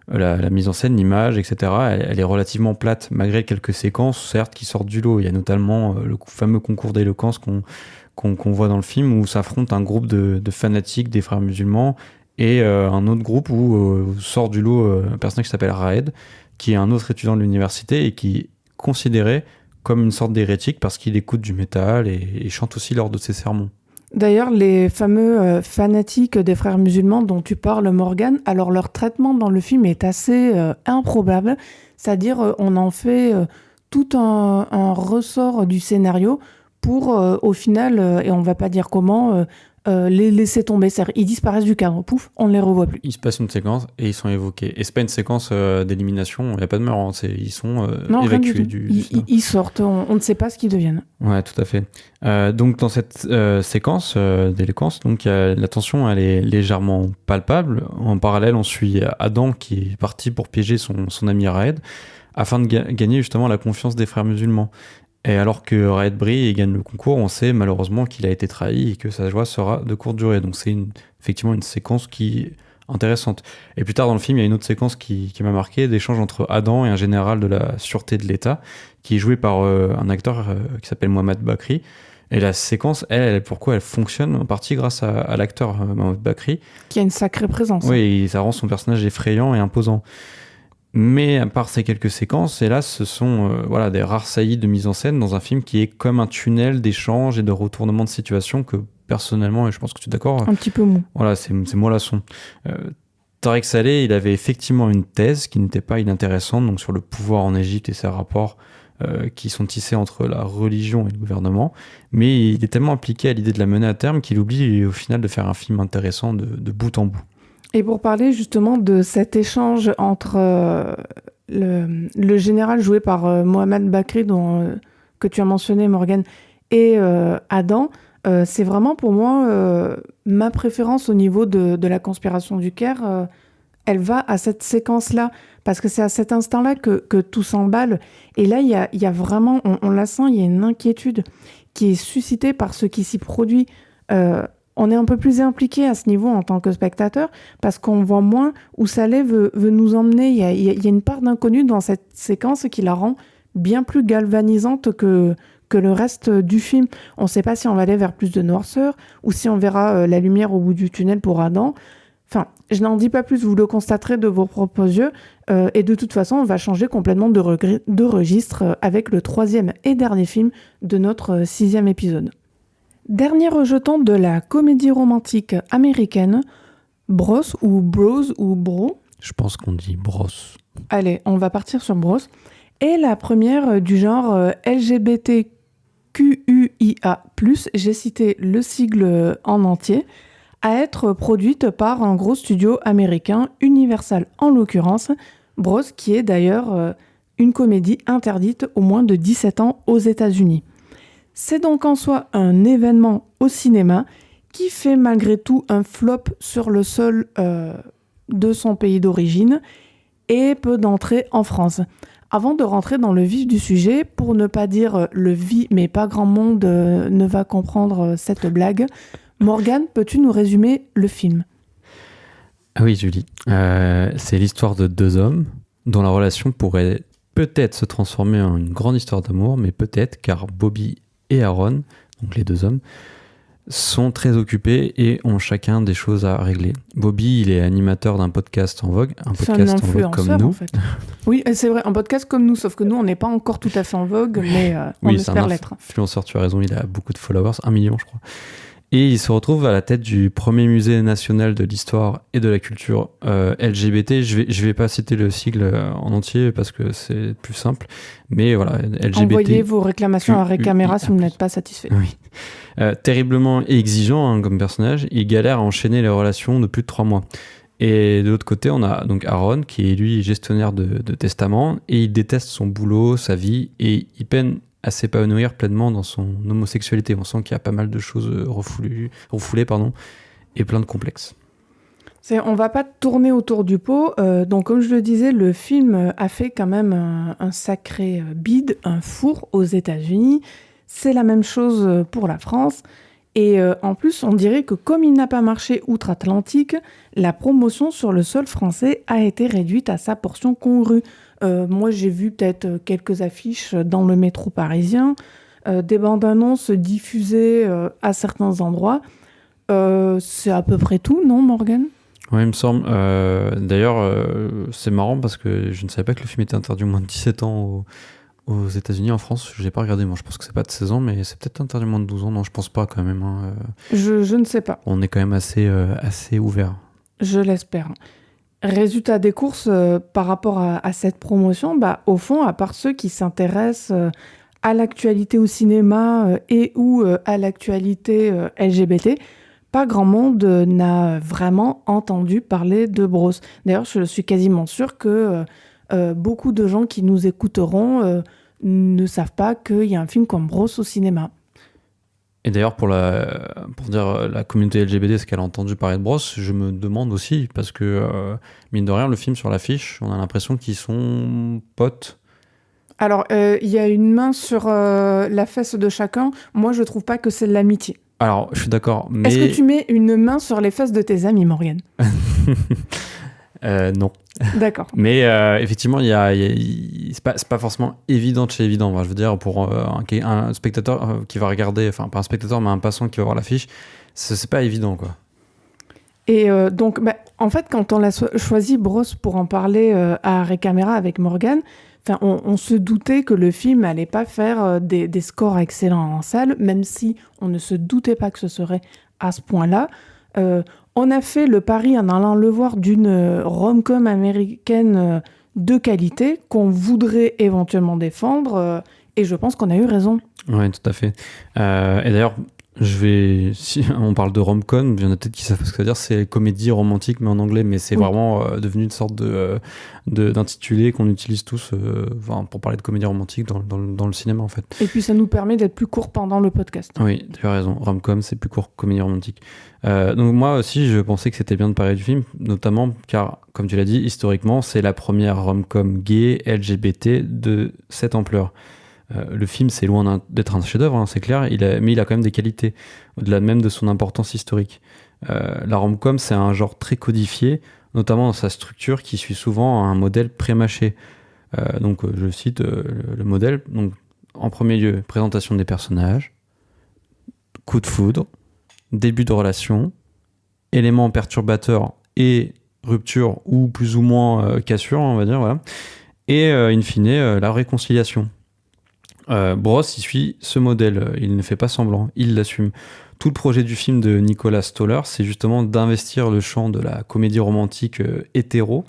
la mise en scène, l'image, etc., elle est relativement plate, malgré quelques séquences, certes, qui sortent du lot. Il y a notamment le fameux concours d'éloquence qu'on voit dans le film, où s'affronte un groupe de fanatiques des frères musulmans et un autre groupe où sort du lot un personnage qui s'appelle Raed, qui est un autre étudiant de l'université et qui est considéré comme une sorte d'hérétique parce qu'il écoute du métal et chante aussi lors de ses sermons. D'ailleurs, les fameux fanatiques des frères musulmans dont tu parles, Morgane, alors leur traitement dans le film est assez improbable. C'est-à-dire, on en fait tout un ressort du scénario pour, au final, et on va pas dire comment, les laisser tomber. C'est-à-dire, ils disparaissent du cadre, pouf, on ne les revoit plus. Il se passe une séquence et ils sont évoqués. Et c'est pas une séquence d'élimination, il n'y a pas de mort, hein, ils sont Non, rien évacués du tout. Ils sortent, on ne sait pas ce qu'ils deviennent. Ouais, tout à fait. Donc dans cette séquence d'éloquence, donc la tension elle est légèrement palpable. En parallèle, on suit Adam qui est parti pour piéger son ami Raed afin de gagner justement la confiance des frères musulmans. Et alors que Raed brille et gagne le concours, on sait malheureusement qu'il a été trahi et que sa joie sera de courte durée. Donc c'est effectivement une séquence qui est intéressante. Et plus tard dans le film, il y a une autre séquence qui m'a marqué, d'échange entre Adam et un général de la sûreté de l'État, qui est joué par un acteur qui s'appelle Mohamed Bakri. Et la séquence, pourquoi elle fonctionne en partie grâce à l'acteur Mohamed Bakri. Qui a une sacrée présence. Oui, ça rend son personnage effrayant et imposant. Mais à part ces quelques séquences, hélas, ce sont des rares saillies de mise en scène dans un film qui est comme un tunnel d'échange et de retournement de situation que personnellement, et je pense que tu es d'accord, un petit peu mou. Voilà, c'est mollasson. Tarek Saleh, il avait effectivement une thèse qui n'était pas inintéressante, donc sur le pouvoir en Égypte et ses rapports qui sont tissés entre la religion et le gouvernement, mais il est tellement impliqué à l'idée de la mener à terme qu'il oublie au final de faire un film intéressant de bout en bout. Et pour parler justement de cet échange entre le général joué par Mohamed Bakri, que tu as mentionné, Morgane, et Adam, c'est vraiment pour moi ma préférence au niveau de la conspiration du Caire. Elle va à cette séquence-là, parce que c'est à cet instant-là que tout s'emballe. Et là, il y a vraiment, on la sent, il y a une inquiétude qui est suscitée par ce qui s'y produit. On est un peu plus impliqué à ce niveau en tant que spectateur parce qu'on voit moins où Saleh veut nous emmener. Il y a une part d'inconnu dans cette séquence qui la rend bien plus galvanisante que le reste du film. On ne sait pas si on va aller vers plus de noirceur ou si on verra la lumière au bout du tunnel pour Adam. Enfin, je n'en dis pas plus, vous le constaterez de vos propres yeux. Et de toute façon, on va changer complètement de registre avec le 3e et dernier film de notre 6e épisode. Dernier rejeton de la comédie romantique américaine, Bros ou Bros ou Bro. Je pense qu'on dit Bros. Allez, on va partir sur Bros. Et la première du genre LGBTQIA+, j'ai cité le sigle en entier, à être produite par un gros studio américain, Universal en l'occurrence, Bros, qui est d'ailleurs une comédie interdite aux moins de 17 ans aux États-Unis. C'est donc en soi un événement au cinéma qui fait malgré tout un flop sur le sol de son pays d'origine et peu d'entrées en France. Avant de rentrer dans le vif du sujet, pour ne pas dire mais pas grand monde ne va comprendre cette blague, Morgane, peux-tu nous résumer le film ? Ah oui, Julie. C'est l'histoire de deux hommes dont la relation pourrait peut-être se transformer en une grande histoire d'amour, mais peut-être car Bobby et Aaron, donc les deux hommes, sont très occupés et ont chacun des choses à régler. Bobby, il est animateur d'un podcast en vogue, c'est un influenceur comme nous. En fait. Oui, c'est vrai, un podcast comme nous, sauf que nous, on n'est pas encore tout à fait en vogue, mais on espère l'être. Oui, c'est un influenceur, tu as raison, il a beaucoup de followers, 1 million je crois. Et il se retrouve à la tête du premier musée national de l'histoire et de la culture LGBT. Je vais pas citer le sigle en entier parce que c'est plus simple, mais voilà, LGBT. Envoyez vos réclamations à Récaméra si vous n'êtes pas satisfait. Oui. Terriblement exigeant comme personnage, il galère à enchaîner les relations de plus de 3 mois. Et de l'autre côté, on a donc Aaron, qui est lui gestionnaire de testament, et il déteste son boulot, sa vie, et il peine à s'épanouir pleinement dans son homosexualité. On sent qu'il y a pas mal de choses refoulées, et plein de complexes. On va pas tourner autour du pot. Donc, comme je le disais, le film a fait quand même un sacré bide, un four aux États-Unis. C'est la même chose pour la France. Et en plus, on dirait que comme il n'a pas marché outre-Atlantique, la promotion sur le sol français a été réduite à sa portion congrue. Moi, j'ai vu peut-être quelques affiches dans le métro parisien, des bandes-annonces diffusées à certains endroits. C'est à peu près tout, non, Morgane ? Oui, il me semble. D'ailleurs, c'est marrant parce que je ne savais pas que le film était interdit au moins de 17 ans aux États-Unis. En France, je n'ai pas regardé. Moi, je pense que c'est pas de 16 ans, mais c'est peut-être interdit moins de 12 ans. Non, je pense pas quand même. Hein. Je ne sais pas. On est quand même assez ouvert. Je l'espère. Résultat des courses, par rapport à cette promotion, au fond, à part ceux qui s'intéressent à l'actualité au cinéma et ou à l'actualité LGBT, pas grand monde n'a vraiment entendu parler de Bros. D'ailleurs, je suis quasiment sûre que beaucoup de gens qui nous écouteront ne savent pas qu'il y a un film comme Bros au cinéma. Et d'ailleurs, pour dire la communauté LGBT, ce qu'elle a entendu parler de Bros, je me demande aussi, parce que, mine de rien, le film sur l'affiche, on a l'impression qu'ils sont potes. Alors, il y a une main sur la fesse de chacun. Moi, je trouve pas que c'est de l'amitié. Alors, je suis d'accord, mais... Est-ce que tu mets une main sur les fesses de tes amis, Morgane ? Non. D'accord. Mais effectivement, c'est pas forcément évident de chez évident. Enfin, je veux dire, pour un spectateur qui va regarder, enfin pas un spectateur, mais un passant qui va voir l'affiche, c'est pas évident, quoi. Et donc, en fait, quand on a choisi Bros pour en parler à Récaméra avec Morgane, on se doutait que le film allait pas faire des scores excellents en salle, même si on ne se doutait pas que ce serait à ce point-là. On a fait le pari en allant le voir d'une rom-com américaine de qualité qu'on voudrait éventuellement défendre, et je pense qu'on a eu raison. Oui, tout à fait. Et d'ailleurs, si on parle de rom-com, il y en a peut-être qui savent ce que ça veut dire, c'est comédie romantique, mais en anglais, mais c'est vraiment devenu une sorte d'intitulé qu'on utilise tous pour parler de comédie romantique dans le cinéma, en fait. Et puis ça nous permet d'être plus court pendant le podcast. Oui, tu as raison, rom-com, c'est plus court que comédie romantique. Donc moi aussi, je pensais que c'était bien de parler du film, notamment car, comme tu l'as dit, historiquement, c'est la première rom-com gay LGBT de cette ampleur. Le film, c'est loin d'être un chef-d'œuvre, hein, c'est clair, mais il a quand même des qualités, au-delà même de son importance historique. La rom-com, c'est un genre très codifié, notamment dans sa structure qui suit souvent un modèle pré-mâché. Donc, je cite le modèle. Donc, en premier lieu, présentation des personnages, coup de foudre, début de relation, éléments perturbateurs et rupture, ou plus ou moins cassure, on va dire, voilà. Et, in fine, la réconciliation. Bros, il suit ce modèle, il ne fait pas semblant, il l'assume. Tout le projet du film de Nicolas Stoller, c'est justement d'investir le champ de la comédie romantique hétéro.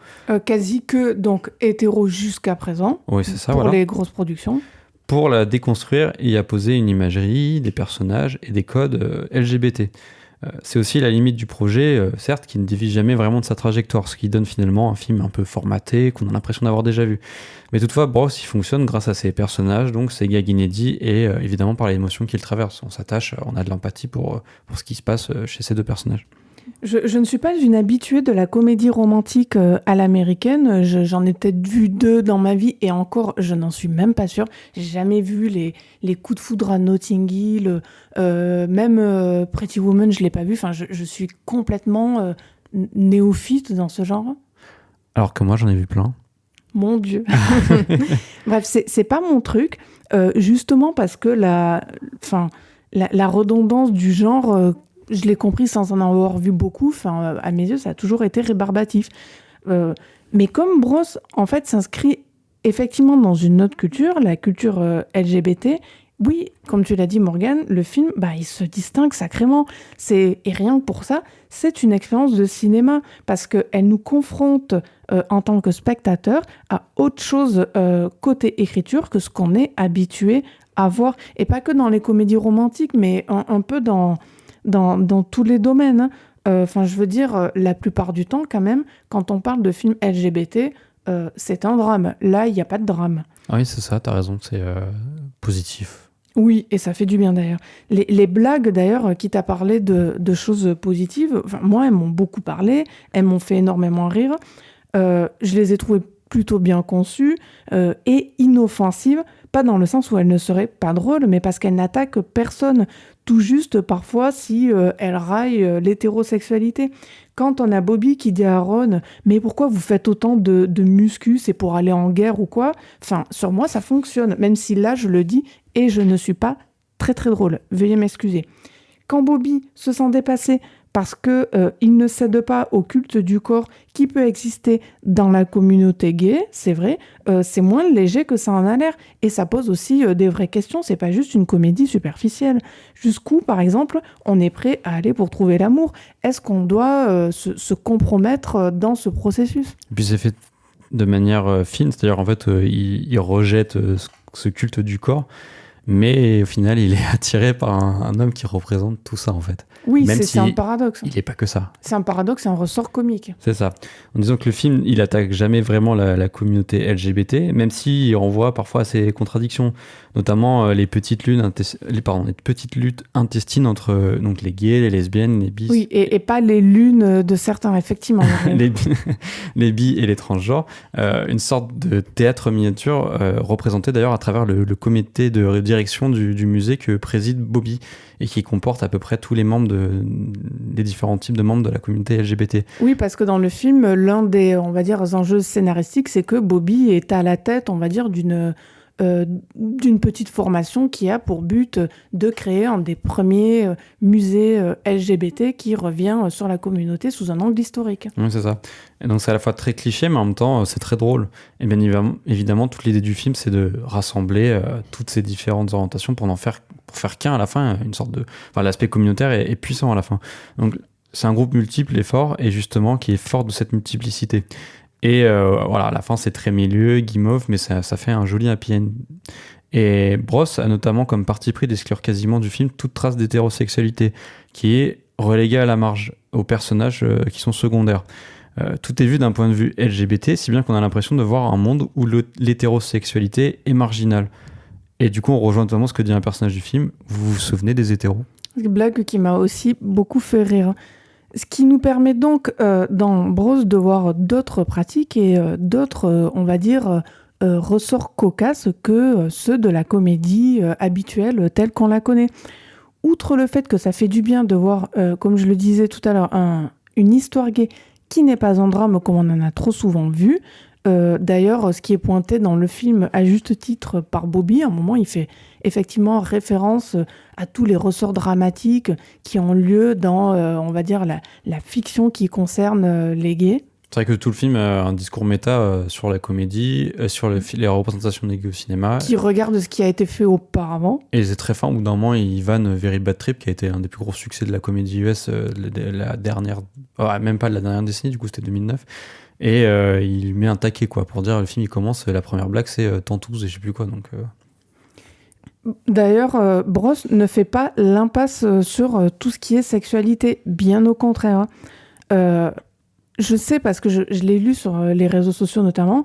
Quasi que donc hétéro jusqu'à présent. Oui, c'est ça, pour voilà. les grosses productions. Pour la déconstruire et y apposer une imagerie, des personnages et des codes LGBT. C'est aussi la limite du projet, certes, qui ne dévie jamais vraiment de sa trajectoire, ce qui donne finalement un film un peu formaté, qu'on a l'impression d'avoir déjà vu. Mais toutefois, Bros, il fonctionne grâce à ses personnages, donc ses gags inédits, et évidemment par les émotions qu'il traverse. On s'attache, on a de l'empathie pour ce qui se passe chez ces deux personnages. Je ne suis pas une habituée de la comédie romantique à l'américaine. J'en ai peut-être vu 2 dans ma vie, et encore, je n'en suis même pas sûre. J'ai jamais vu les coups de foudre à Notting Hill, même Pretty Woman, je l'ai pas vu. Enfin, je suis complètement néophyte dans ce genre. Alors que moi, j'en ai vu plein. Mon Dieu. Bref, c'est pas mon truc, justement parce que la redondance du genre... je l'ai compris sans en avoir vu beaucoup. À mes yeux, ça a toujours été rébarbatif. Mais comme Bros, en fait, s'inscrit effectivement dans une autre culture, la culture LGBT, oui, comme tu l'as dit, Morgane, le film, il se distingue sacrément. Et rien que pour ça, c'est une expérience de cinéma, parce qu'elle nous confronte en tant que spectateur à autre chose côté écriture que ce qu'on est habitué à voir. Et pas que dans les comédies romantiques, mais un peu dans tous les domaines. Je veux dire, la plupart du temps, quand même, quand on parle de films LGBT, c'est un drame. Là, il n'y a pas de drame. Ah oui, c'est ça, t'as raison, c'est positif. Oui, et ça fait du bien d'ailleurs. Les blagues d'ailleurs, qui t'a parlé de choses positives, enfin, moi, elles m'ont beaucoup parlé, elles m'ont fait énormément rire. Je les ai trouvées plutôt bien conçues et inoffensives, pas dans le sens où elles ne seraient pas drôles, mais parce qu'elles n'attaquent personne, tout juste parfois si elles raillent l'hétérosexualité. Quand on a Bobby qui dit à Ron, mais pourquoi vous faites autant de muscu, c'est pour aller en guerre ou quoi? Enfin, sur moi, ça fonctionne, même si là, je le dis, et je ne suis pas très très drôle. Veuillez m'excuser. Quand Bobby se sent dépassé parce que il ne cède pas au culte du corps qui peut exister dans la communauté gay, c'est vrai, c'est moins léger que ça en a l'air. Et ça pose aussi des vraies questions, c'est pas juste une comédie superficielle. Jusqu'où, par exemple, on est prêt à aller pour trouver l'amour? Est-ce qu'on doit se compromettre dans ce processus? Et puis c'est fait de manière fine, c'est-à-dire en fait, il rejette ce culte du corps, mais au final, il est attiré par un homme qui représente tout ça, en fait. Oui, Même c'est si un paradoxe. il n'est pas que ça. C'est un paradoxe, c'est un ressort comique. C'est ça. En disant que le film, il attaque jamais vraiment la communauté LGBT, même s'il renvoie parfois à ses contradictions, notamment les petites luttes intestines entre donc les gays, les lesbiennes, les bis, Oui, et pas les lunes de certains, effectivement. les bi et les transgenres. Une sorte de théâtre miniature représenté d'ailleurs à travers le comité de direction du musée que préside Bobby et qui comporte à peu près tous les membres des différents types de membres de la communauté LGBT. Oui, parce que dans le film, l'un des, on va dire, enjeux scénaristiques, c'est que Bobby est à la tête, on va dire, d'une petite formation qui a pour but de créer un des premiers musées LGBT qui revient sur la communauté sous un angle historique. Oui, c'est ça. Et donc c'est à la fois très cliché, mais en même temps, c'est très drôle. Et bien évidemment, toute l'idée du film, c'est de rassembler toutes ces différentes orientations pour faire qu'un à la fin, une sorte de... Enfin, l'aspect communautaire est puissant à la fin. Donc c'est un groupe multiple et fort, et justement qui est fort de cette multiplicité. Et voilà, à la fin, c'est très milieu, guimauve, mais ça fait un joli happy end. Et Bros a notamment comme parti pris d'exclure quasiment du film toute trace d'hétérosexualité, qui est reléguée à la marge, aux personnages qui sont secondaires. Tout est vu d'un point de vue LGBT, si bien qu'on a l'impression de voir un monde où l'hétérosexualité est marginale. Et du coup, on rejoint notamment ce que dit un personnage du film. Vous vous souvenez des hétéros? Une blague qui m'a aussi beaucoup fait rire. Ce qui nous permet donc, dans Bros, de voir d'autres pratiques et d'autres, on va dire, ressorts cocasses que ceux de la comédie habituelle telle qu'on la connaît. Outre le fait que ça fait du bien de voir, comme je le disais tout à l'heure, une histoire gay qui n'est pas un drame comme on en a trop souvent vu. D'ailleurs, ce qui est pointé dans le film à juste titre par Bobby, à un moment, il fait effectivement référence à tous les ressorts dramatiques qui ont lieu dans, on va dire, la fiction qui concerne les gays. C'est vrai que tout le film a un discours méta sur la comédie, sur les représentations des gays au cinéma. Qui regarde ce qui a été fait auparavant. Et c'est très fin, au bout d'un moment, il vanne Very Bad Trip, qui a été un des plus gros succès de la comédie US la dernière... même pas de la dernière décennie, du coup c'était 2009. Et il met un taquet, quoi, pour dire, le film il commence, la première blague c'est Tantouz et je sais plus quoi, donc... D'ailleurs, Bros ne fait pas l'impasse sur tout ce qui est sexualité, bien au contraire. Je sais, parce que je l'ai lu sur les réseaux sociaux notamment,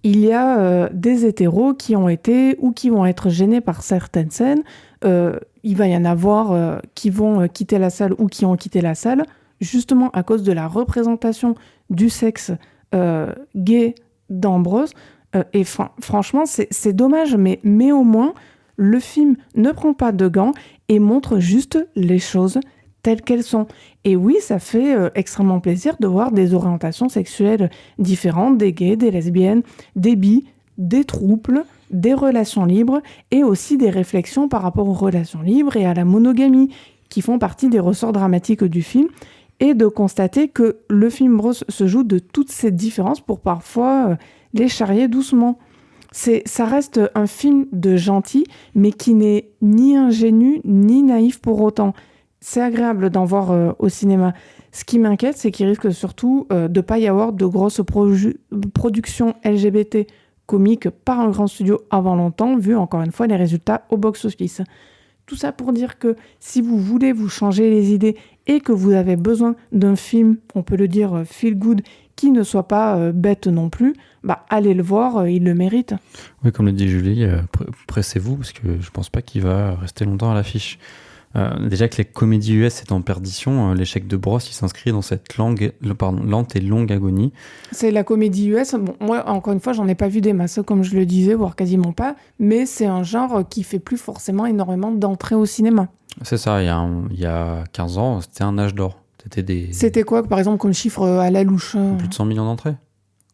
il y a des hétéros qui ont été ou qui vont être gênés par certaines scènes. Il va y en avoir qui vont quitter la salle ou qui ont quitté la salle, justement à cause de la représentation du sexe gay dans Bros. Et franchement, c'est dommage, mais au moins, le film ne prend pas de gants et montre juste les choses telles qu'elles sont. Et oui, ça fait extrêmement plaisir de voir des orientations sexuelles différentes, des gays, des lesbiennes, des bi, des trouples, des relations libres et aussi des réflexions par rapport aux relations libres et à la monogamie qui font partie des ressorts dramatiques du film, et de constater que le film Bros se joue de toutes ces différences pour parfois les charrier doucement. Ça reste un film de gentil, mais qui n'est ni ingénu ni naïf pour autant. C'est agréable d'en voir au cinéma. Ce qui m'inquiète, c'est qu'il risque surtout de ne pas y avoir de grosses productions LGBT comiques par un grand studio avant longtemps, vu encore une fois les résultats au box-office. Tout ça pour dire que si vous voulez vous changer les idées et que vous avez besoin d'un film, on peut le dire feel good, qui ne soit pas bête non plus, allez le voir, il le mérite. Oui, comme le dit Julie, pressez-vous, parce que je pense pas qu'il va rester longtemps à l'affiche. Déjà que les comédies US est en perdition, l'échec de Bros, il s'inscrit dans cette lente et longue agonie. C'est la comédie US. Bon, moi, encore une fois, j'en ai pas vu des masses, comme je le disais, voire quasiment pas, mais c'est un genre qui fait plus forcément énormément d'entrées au cinéma. C'est ça, il y a 15 ans, c'était un âge d'or. C'était quoi, par exemple, comme chiffre à la louche Plus de 100 millions d'entrées.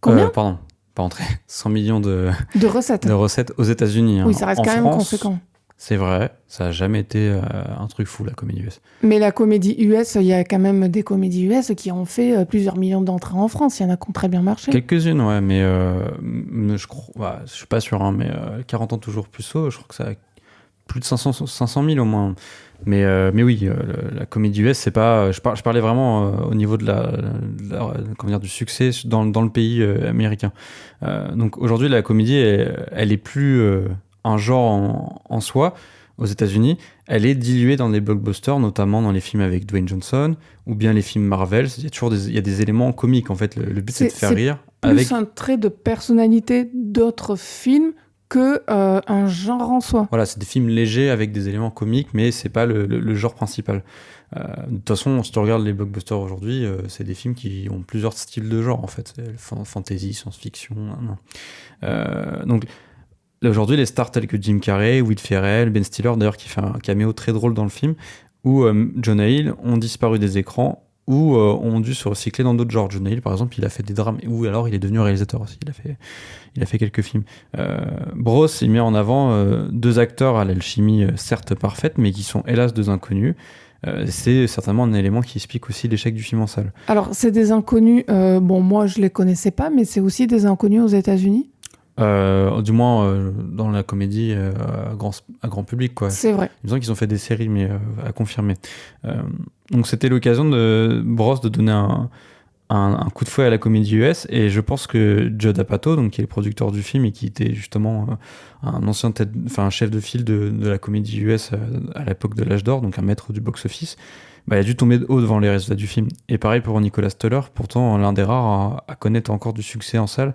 Combien Pardon, pas entrées. 100 millions de recettes. De recettes aux États-Unis. Oui, ça reste quand même conséquent. C'est vrai, ça n'a jamais été un truc fou, la comédie US. Mais la comédie US, il y a quand même des comédies US qui ont fait plusieurs millions d'entrées en France. Il y en a qui ont très bien marché. Quelques-unes, ouais, mais je suis pas sûr, mais 40 ans toujours plus haut, je crois que ça a plus de 500 000 au moins. Mais oui, la comédie US, c'est pas. Je parlais vraiment au niveau de du succès dans le pays américain. Donc aujourd'hui, la comédie, elle est plus un genre en soi aux États-Unis. Elle est diluée dans des blockbusters, notamment dans les films avec Dwayne Johnson ou bien les films Marvel. Il y a des éléments comiques en fait. Le but c'est de faire rire. Plus un trait de personnalité d'autres films que un genre en soi. Voilà, c'est des films légers avec des éléments comiques, mais c'est pas le genre principal. De toute façon, si tu regardes les blockbusters aujourd'hui, c'est des films qui ont plusieurs styles de genre en fait, fantasy, science-fiction. Donc là, aujourd'hui, les stars telles que Jim Carrey, Will Ferrell, Ben Stiller, d'ailleurs qui fait un caméo très drôle dans le film, ou Jonah Hill ont disparu des écrans ou ont dû se recycler dans d'autres genres. Jonah Hill, par exemple, il a fait des drames, ou alors il est devenu réalisateur aussi. Il a fait quelques films. Bros, il met en avant deux acteurs à l'alchimie certes parfaite, mais qui sont hélas deux inconnus. C'est certainement un élément qui explique aussi l'échec du film en salle. Alors, c'est des inconnus, moi je les connaissais pas, mais c'est aussi des inconnus aux États-Unis. Du moins dans la comédie à grand public, quoi. C'est vrai. Il me semble qu'ils ont fait des séries, mais à confirmer. Donc c'était l'occasion de Bros de donner un coup de fouet à la comédie US, et je pense que Judd Apatow, donc qui est le producteur du film et qui était justement un chef de file de la comédie US à l'époque de l'âge d'or, donc un maître du box-office, il a dû tomber de haut devant les résultats du film. Et pareil pour Nicolas Stoller, pourtant l'un des rares à connaître encore du succès en salle.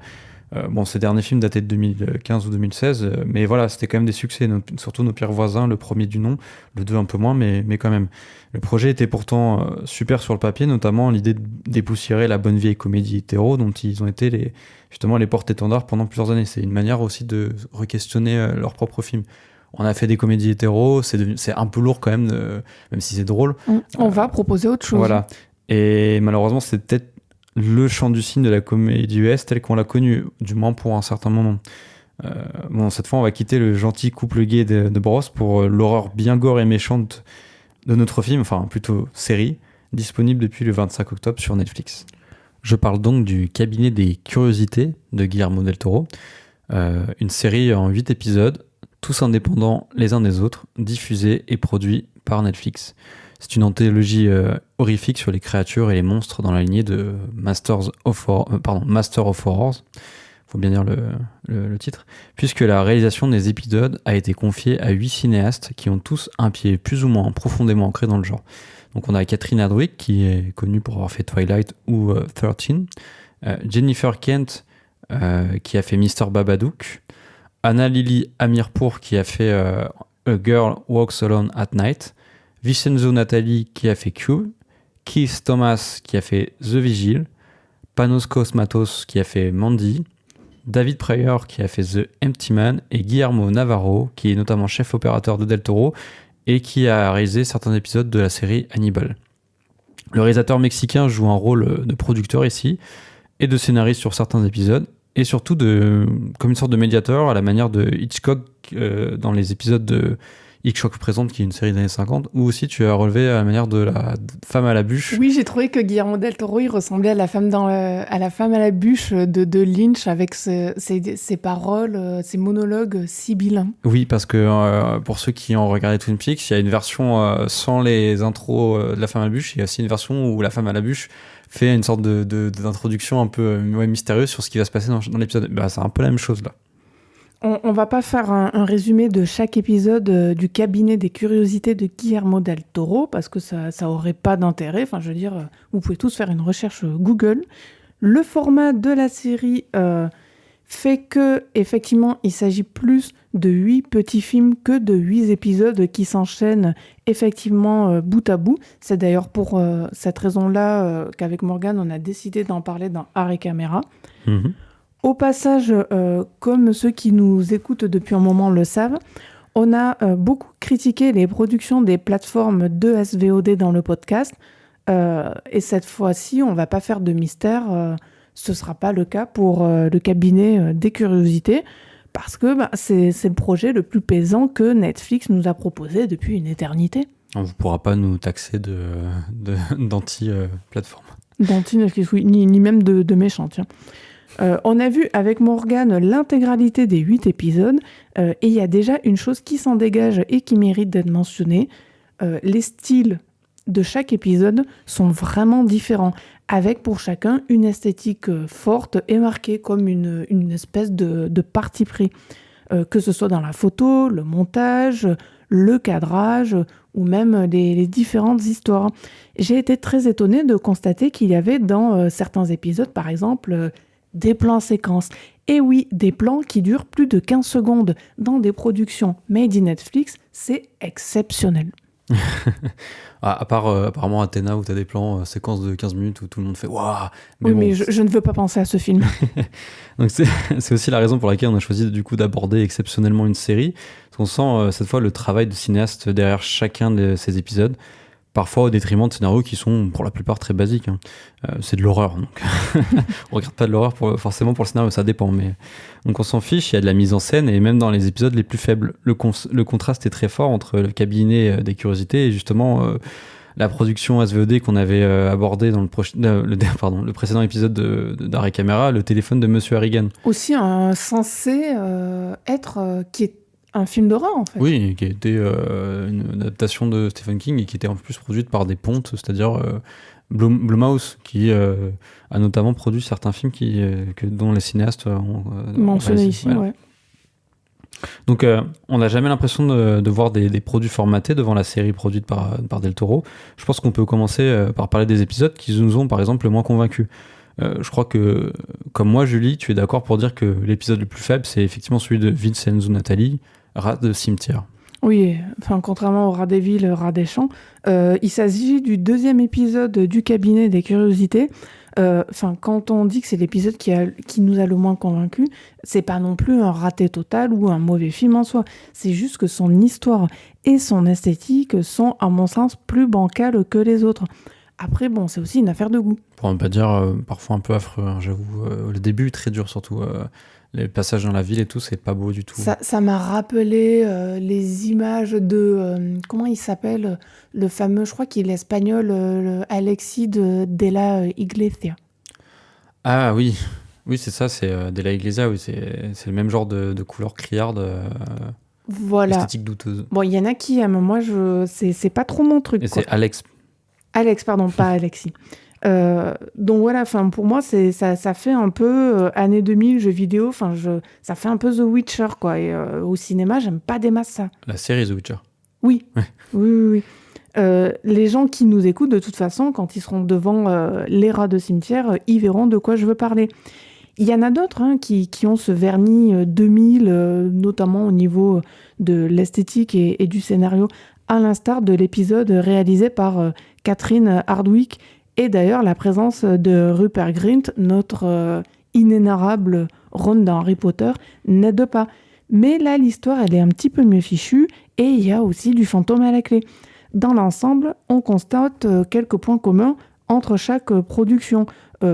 Ces derniers films dataient de 2015 ou 2016, mais voilà, c'était quand même des succès, surtout Nos pires voisins, le premier du nom, le 2 un peu moins, mais quand même. Le projet était pourtant super sur le papier, notamment l'idée de dépoussiérer la bonne vieille comédie hétéro dont ils ont été les porte-étendards pendant plusieurs années. C'est une manière aussi de re-questionner leur propre film. On a fait des comédies hétéro, c'est un peu lourd quand même, même si c'est drôle. On va proposer autre chose. Voilà. Et malheureusement, c'est peut-être le champ du cygne de la comédie US tel qu'on l'a connu, du moins pour un certain moment. Cette fois, on va quitter le gentil couple gay de Bros pour l'horreur bien gore et méchante de notre film, enfin plutôt série, disponible depuis le 25 octobre sur Netflix. Je parle donc du Cabinet des Curiosités de Guillermo del Toro, une série en 8 épisodes, tous indépendants les uns des autres, diffusés et produits par Netflix. C'est une anthologie horrifique sur les créatures et les monstres dans la lignée de Master of Horrors, faut bien dire le titre, puisque la réalisation des épisodes a été confiée à 8 cinéastes qui ont tous un pied plus ou moins profondément ancré dans le genre. Donc on a Catherine Hardwicke, qui est connue pour avoir fait Twilight ou 13, Jennifer Kent, qui a fait Mr. Babadook, Anna Lily Amirpour, qui a fait A Girl Walks Alone at Night, Vincenzo Natali, qui a fait Cube, Keith Thomas, qui a fait The Vigil, Panos Cosmatos, qui a fait Mandy, David Prayer, qui a fait The Empty Man, et Guillermo Navarro, qui est notamment chef opérateur de Del Toro et qui a réalisé certains épisodes de la série Hannibal. Le réalisateur mexicain joue un rôle de producteur ici et de scénariste sur certains épisodes, et surtout comme une sorte de médiateur à la manière de Hitchcock dans les épisodes de Hitchcock Présente, qui est une série des années 50, où aussi tu as relevé à la manière de la femme à la bûche. Oui, j'ai trouvé que Guillermo del Toro, il ressemblait à la femme à la femme à la bûche de Lynch, avec ses paroles, ses monologues sibyllins. Oui, parce que pour ceux qui ont regardé Twin Peaks, il y a une version sans les intros de la femme à la bûche, il y a aussi une version où la femme à la bûche fait une sorte d'introduction un peu mystérieuse sur ce qui va se passer dans l'épisode. C'est un peu la même chose là. On va pas faire un résumé de chaque épisode du Cabinet des Curiosités de Guillermo del Toro, parce que ça aurait pas d'intérêt. Enfin, je veux dire, vous pouvez tous faire une recherche Google. Le format de la série fait que, effectivement, il s'agit plus de 8 petits films que de 8 épisodes qui s'enchaînent effectivement bout à bout. C'est d'ailleurs pour cette raison-là qu'avec Morgane, on a décidé d'en parler dans Arrêt Caméra. Au passage, comme ceux qui nous écoutent depuis un moment le savent, on a beaucoup critiqué les productions des plateformes de SVOD dans le podcast. Et cette fois-ci, on ne va pas faire de mystère. Ce ne sera pas le cas pour le cabinet des curiosités, parce que c'est le projet le plus pesant que Netflix nous a proposé depuis une éternité. On ne pourra pas nous taxer d'anti-plateforme. D'anti-Netflix, oui, ni même de méchants, tiens. On a vu avec Morgane l'intégralité des 8 épisodes, et il y a déjà une chose qui s'en dégage et qui mérite d'être mentionnée. Les styles de chaque épisode sont vraiment différents, avec pour chacun une esthétique forte et marquée comme une espèce de parti pris. Que ce soit dans la photo, le montage, le cadrage ou même les différentes histoires. J'ai été très étonnée de constater qu'il y avait dans certains épisodes, par exemple, des plans séquences. Et oui, des plans qui durent plus de 15 secondes. Dans des productions made in Netflix, c'est exceptionnel. À part apparemment Athéna où tu as des plans séquences de 15 minutes où tout le monde fait waouh. Oui, bon, mais je ne veux pas penser à ce film. Donc c'est aussi la raison pour laquelle on a choisi du coup d'aborder exceptionnellement une série. Parce qu'on sent cette fois le travail de cinéaste derrière chacun de ces épisodes. Parfois au détriment de scénarios qui sont pour la plupart très basiques. C'est de l'horreur. Donc on regarde pas de l'horreur forcément pour le scénario, ça dépend. Mais donc on s'en fiche, il y a de la mise en scène et même dans les épisodes les plus faibles, le contraste est très fort entre le cabinet des curiosités et justement la production SVOD qu'on avait abordée dans le précédent épisode d'Arrêt Caméra, le téléphone de Monsieur Harrigan. Aussi censé être qui est un film d'horreur, en fait. Oui, qui était une adaptation de Stephen King et qui était en plus produite par des pontes, c'est-à-dire Blumhouse, qui a notamment produit certains films dont les cinéastes ont mentionné ici, voilà. Ouais. Donc, on n'a jamais l'impression de voir des produits formatés devant la série produite par Del Toro. Je pense qu'on peut commencer par parler des épisodes qui nous ont, par exemple, le moins convaincus. Je crois que, comme moi, Julie, tu es d'accord pour dire que l'épisode le plus faible, c'est effectivement celui de Vincenzo Natali, Rat de cimetière. Oui, enfin, contrairement au Rat des villes, Rat des champs, il s'agit du 2e épisode du cabinet des curiosités. Quand on dit que c'est l'épisode qui nous a le moins convaincus, c'est pas non plus un raté total ou un mauvais film en soi. C'est juste que son histoire et son esthétique sont, à mon sens, plus bancales que les autres. Après, bon, c'est aussi une affaire de goût. Pour ne pas dire parfois un peu affreux, hein, j'avoue. Le début est très dur, surtout. Les passages dans la ville et tout, c'est pas beau du tout. Ça m'a rappelé les images de... comment il s'appelle le fameux, je crois qu'il est espagnol, Alexis de la Iglesia. Ah oui, oui c'est ça, c'est de la Iglesia, oui, c'est le même genre de couleur criarde, voilà. Esthétique douteuse. Bon, il y en a qui aiment, moi, c'est pas trop mon truc. Et quoi. C'est Alex, pardon, pas Alexis. Donc voilà, pour moi, ça fait un peu année 2000, jeux vidéo, ça fait un peu The Witcher, quoi. Et au cinéma, j'aime pas des masses ça. La série The Witcher. Oui, ouais. Oui. Les gens qui nous écoutent, de toute façon, quand ils seront devant les rats de cimetière, ils verront de quoi je veux parler. Il y en a d'autres qui ont ce vernis 2000, notamment au niveau de l'esthétique et du scénario, à l'instar de l'épisode réalisé par Catherine Hardwicke. Et d'ailleurs, la présence de Rupert Grint, notre inénarrable Ron dans Harry Potter, n'aide pas. Mais là, l'histoire, elle est un petit peu mieux fichue et il y a aussi du fantôme à la clé. Dans l'ensemble, on constate quelques points communs entre chaque production.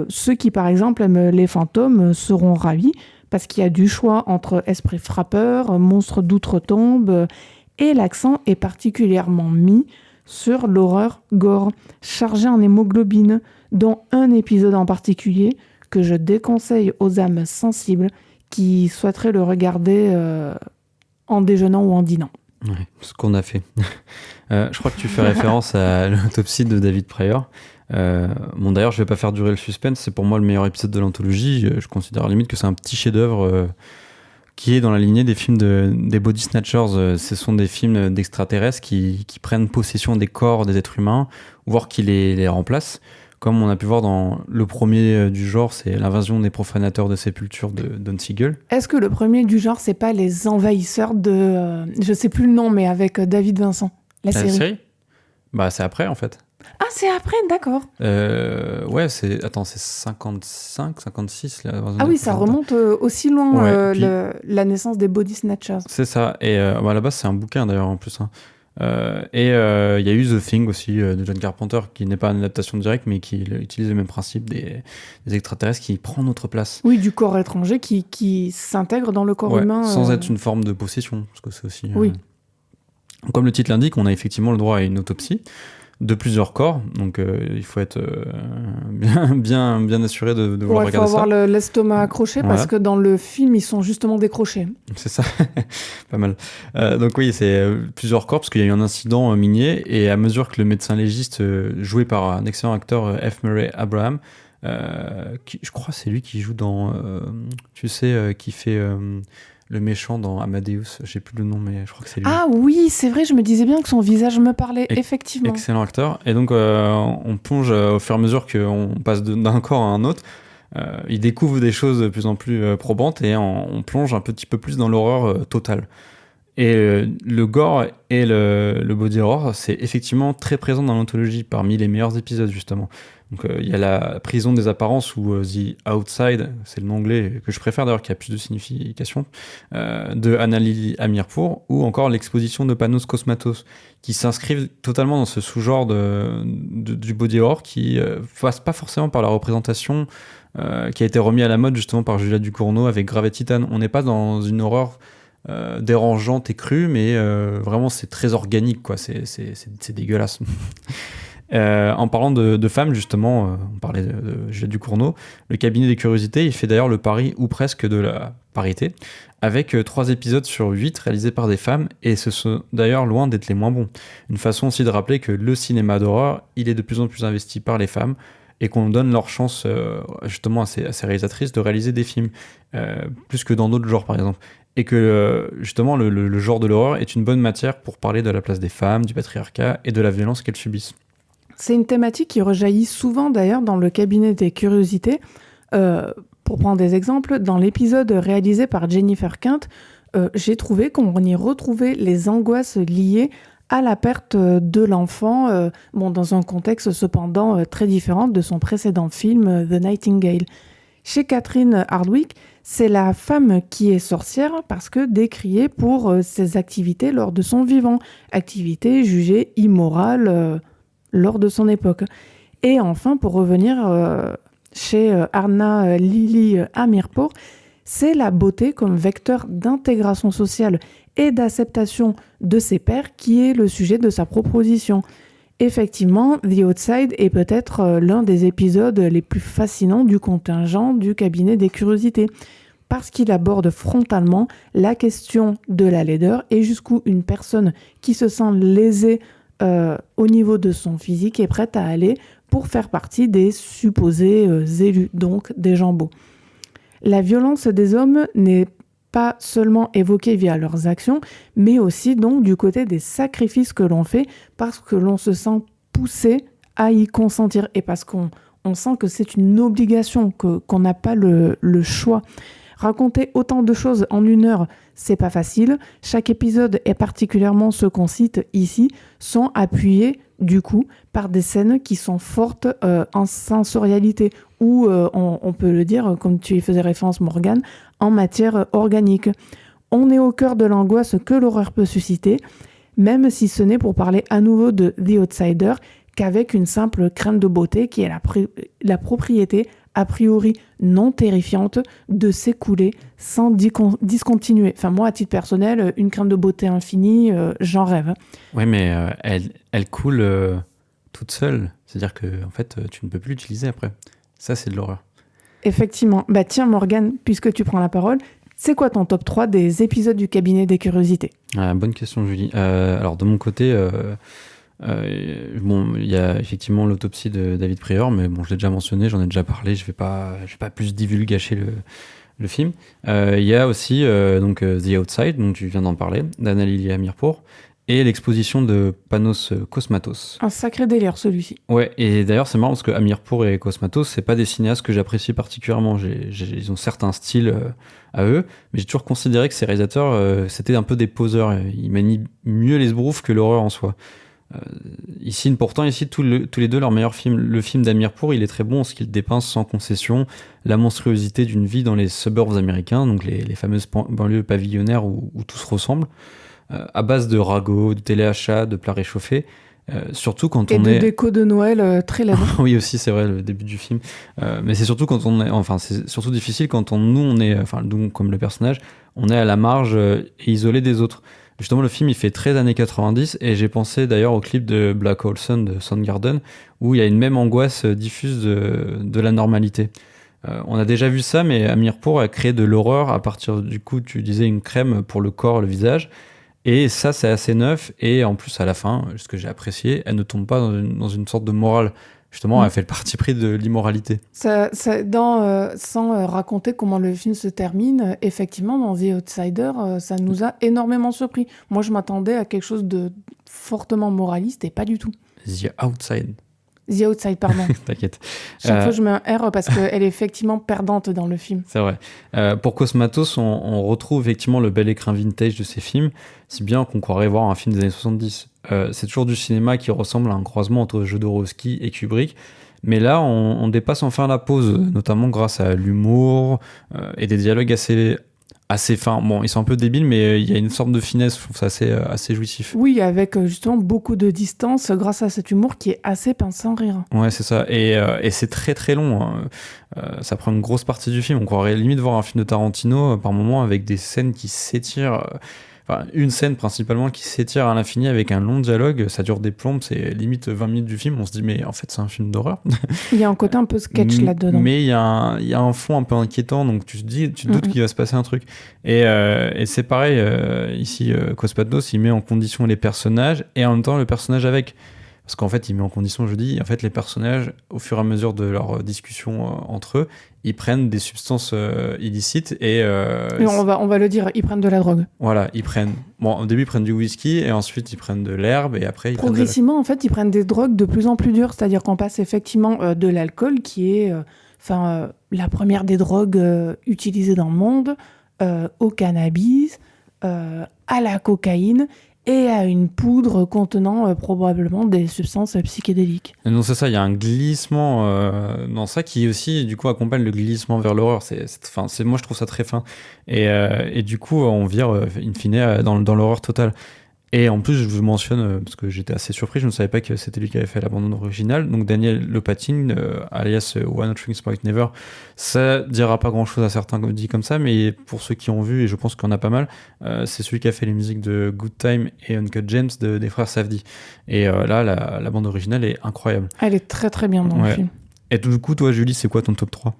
Ceux qui, par exemple, aiment les fantômes seront ravis parce qu'il y a du choix entre esprit frappeur, monstre d'outre-tombe et l'accent est particulièrement mis sur l'horreur gore, chargée en hémoglobine, dont un épisode en particulier que je déconseille aux âmes sensibles qui souhaiteraient le regarder en déjeunant ou en dînant. Ouais, ce qu'on a fait. Je crois que tu fais référence à l'autopsie de David Pryor. D'ailleurs, je vais pas faire durer le suspense, c'est pour moi le meilleur épisode de l'anthologie. Je considère limite que c'est un petit chef-d'œuvre qui est dans la lignée des films des Body Snatchers. Ce sont des films d'extraterrestres qui prennent possession des corps des êtres humains, voire qui les remplacent, comme on a pu voir dans le premier du genre, c'est l'invasion des profanateurs de sépultures de Don Siegel. Est-ce que le premier du genre, c'est pas les envahisseurs de... je sais plus le nom, mais avec David Vincent, la série. Bah, c'est après, en fait. Ah, c'est après, d'accord. Ouais, c'est 55, 56. Ah oui, ça remonte aussi loin, Ouais, puis- la naissance des Body Snatchers. C'est ça. Et à la base, c'est un bouquin d'ailleurs en plus. Hein. Il y a eu The Thing aussi de John Carpenter, qui n'est pas une adaptation directe, mais qui utilise le même principe des extraterrestres qui prend notre place. Oui, du corps étranger qui s'intègre dans le corps Ouais, humain. sans être une forme de possession, parce que c'est aussi. Oui. Comme le titre l'indique, on a effectivement le droit à une autopsie de plusieurs corps, donc il faut être bien assuré de vouloir Il faut regarder ça. avoir l'estomac accroché parce Voilà. que dans le film, ils sont justement décrochés. C'est ça, pas mal. Donc oui, c'est plusieurs corps parce qu'il y a eu un incident minier et à mesure que le médecin légiste joué par un excellent acteur F. Murray Abraham, je crois que c'est lui qui joue dans, qui fait le méchant dans Amadeus, j'ai plus le nom mais je crois que c'est lui. Ah oui, c'est vrai, je me disais bien que son visage me parlait, effectivement. Excellent acteur. Et donc on plonge au fur et à mesure qu'on passe d'un corps à un autre. Il découvre des choses de plus en plus probantes et on plonge un petit peu plus dans l'horreur totale. Et le gore et le body horror, c'est effectivement très présent dans l'anthologie, parmi les meilleurs épisodes justement. Donc il y a la prison des apparences ou The Outside, c'est le nom anglais que je préfère d'ailleurs, qui a plus de signification, de Anna-Lily Amirpour, ou encore l'exposition de Panos Cosmatos, qui s'inscrivent totalement dans ce sous-genre du body horror qui passe pas forcément par la représentation qui a été remis à la mode justement par Julia Ducournau avec Grave Titan. On n'est pas dans une horreur dérangeante et crue, mais vraiment c'est très organique, quoi. C'est dégueulasse. En parlant de femmes, justement, on parlait de Julia Ducournau, le cabinet des curiosités, il fait d'ailleurs le pari, ou presque, de la parité, avec 3 épisodes sur 8 réalisés par des femmes, et ce sont d'ailleurs loin d'être les moins bons. Une façon aussi de rappeler que le cinéma d'horreur, il est de plus en plus investi par les femmes, et qu'on donne leur chance justement à ces réalisatrices de réaliser des films, plus que dans d'autres genres par exemple. Et que justement le genre de l'horreur est une bonne matière pour parler de la place des femmes, du patriarcat et de la violence qu'elles subissent. C'est une thématique qui rejaillit souvent d'ailleurs dans le cabinet des curiosités. Pour prendre des exemples, dans l'épisode réalisé par Jennifer Quint, j'ai trouvé qu'on y retrouvait les angoisses liées à la perte de l'enfant, dans un contexte cependant très différent de son précédent film, The Nightingale. Chez Catherine Hardwicke, c'est la femme qui est sorcière parce que décriée pour ses activités lors de son vivant, activités jugées immorales lors de son époque. Et enfin, pour revenir chez Anna-Lily Amirpour, c'est la beauté comme vecteur d'intégration sociale et d'acceptation de ses pairs qui est le sujet de sa proposition. Effectivement, The Outside est peut-être l'un des épisodes les plus fascinants du contingent du cabinet des curiosités, parce qu'il aborde frontalement la question de la laideur et jusqu'où une personne qui se sent lésée au niveau de son physique est prête à aller pour faire partie des supposés élus, donc des gens beaux. La violence des hommes n'est pas seulement évoquée via leurs actions, mais aussi donc du côté des sacrifices que l'on fait parce que l'on se sent poussé à y consentir et parce qu'on sent que c'est une obligation, qu'on n'a pas le choix. Raconter autant de choses en 1 heure, c'est pas facile. Chaque épisode, et particulièrement ceux qu'on cite ici, sont appuyés du coup par des scènes qui sont fortes en sensorialité ou on peut le dire, comme tu y faisais référence Morgane, en matière organique. On est au cœur de l'angoisse que l'horreur peut susciter, même si ce n'est pour parler à nouveau de The Outsider qu'avec une simple crainte de beauté qui est la propriété a priori non terrifiante de s'écouler sans discontinuer. Enfin, moi, à titre personnel, une crainte de beauté infinie, j'en rêve. Oui, mais elle coule toute seule. C'est-à-dire que en fait, tu ne peux plus l'utiliser après. Ça, c'est de l'horreur. Effectivement. Bah tiens, Morgane, puisque tu prends la parole, c'est quoi ton top 3 des épisodes du cabinet des curiosités ? Bonne question, Julie. Alors, de mon côté, il y a effectivement l'autopsie de David Prior, mais bon, je l'ai déjà mentionné, j'en ai déjà parlé, je vais pas plus divulgacher le film. Il y a aussi The Outside, dont tu viens d'en parler, d'Anna-Lily Amirpour, et l'exposition de Panos Cosmatos. Un sacré délire, celui-ci. Ouais, et d'ailleurs c'est marrant parce que Amirpour et Cosmatos, c'est pas des cinéastes que j'apprécie particulièrement. Ils ont certains styles à eux, mais j'ai toujours considéré que ces réalisateurs, c'était un peu des poseurs. Ils manient mieux les sbroufs que l'horreur en soi. Pourtant, tous les deux, leur meilleur film, le film d'Amirpour, il est très bon en ce qu'il dépeint sans concession la monstruosité d'une vie dans les suburbs américains, donc les fameuses banlieues pavillonnaires où tout se ressemble, à base de ragots, de téléachats, de plats réchauffés. Surtout quand Et de déco de Noël très laide. Oui, aussi, c'est vrai, le début du film. Mais c'est surtout quand on est. Enfin, c'est surtout difficile quand nous, on est. Enfin, nous, comme le personnage, on est à la marge et isolé des autres. Justement, le film, il fait très années 90, et j'ai pensé d'ailleurs au clip de Black Hole Sun de Soundgarden, où il y a une même angoisse diffuse de la normalité. On a déjà vu ça, mais Amirpour a créé de l'horreur à partir, du coup, tu disais, une crème pour le corps, le visage. Et ça, c'est assez neuf. Et en plus, à la fin, ce que j'ai apprécié, elle ne tombe pas dans une sorte de morale. Justement, elle fait le parti pris de l'immoralité. Sans raconter comment le film se termine, effectivement, dans The Outsider, ça nous a énormément surpris. Moi, je m'attendais à quelque chose de fortement moraliste et pas du tout. The Outside. The Outside, pardon. T'inquiète. Chaque fois, je mets un R parce qu'elle est effectivement perdante dans le film. C'est vrai. Pour Cosmatos, on retrouve effectivement le bel écrin vintage de ces films, si bien qu'on croirait voir un film des années 70. C'est toujours du cinéma qui ressemble à un croisement entre Jodorowsky et Kubrick, mais là, on dépasse enfin la pause, notamment grâce à l'humour et des dialogues assez fins. Bon, ils sont un peu débiles, mais il y a une sorte de finesse, je trouve ça assez jouissif. Oui, avec justement beaucoup de distance grâce à cet humour qui est assez pince sans rire. Ouais, c'est ça. Et c'est très très long. Ça prend une grosse partie du film. On croirait limite voir un film de Tarantino par moment avec des scènes qui s'étirent. Enfin, une scène principalement qui s'étire à l'infini avec un long dialogue. Ça dure des plombes, c'est limite 20 minutes du film. On se dit, mais en fait, c'est un film d'horreur. Il y a un côté un peu sketch là-dedans. Mais il y a un fond un peu inquiétant, donc tu te doutes qu'il va se passer un truc. Et c'est pareil, ici, Cosmatos, il met en condition les personnages et en même temps le personnage avec. Parce qu'en fait, il met en condition, je dis, en fait, les personnages, au fur et à mesure de leur discussion entre eux, ils prennent des substances illicites et on va le dire, ils prennent de la drogue. Voilà, au début, ils prennent du whisky et ensuite, ils prennent de l'herbe et après, progressivement, en fait, ils prennent des drogues de plus en plus dures. C'est-à-dire qu'on passe effectivement de l'alcool, qui est la première des drogues utilisées dans le monde, au cannabis, à la cocaïne, et à une poudre contenant probablement des substances psychédéliques. Non, c'est ça, il y a un glissement dans ça qui aussi, du coup, accompagne le glissement vers l'horreur. Moi, je trouve ça très fin. Et du coup, on vire, in fine, dans l'horreur totale. Et en plus, je vous mentionne, parce que j'étais assez surpris, je ne savais pas que c'était lui qui avait fait la bande originale. Donc Daniel Lopatin, alias One Thing Like Never, ça dira pas grand-chose à certains dit comme ça, mais pour ceux qui ont vu, et je pense qu'il y en a pas mal, c'est celui qui a fait les musiques de Good Time et Uncut Gems des frères Safdie. Et là, la bande originale est incroyable. Elle est très très bien dans le film. Et du coup, toi, Julie, c'est quoi ton top 3 ?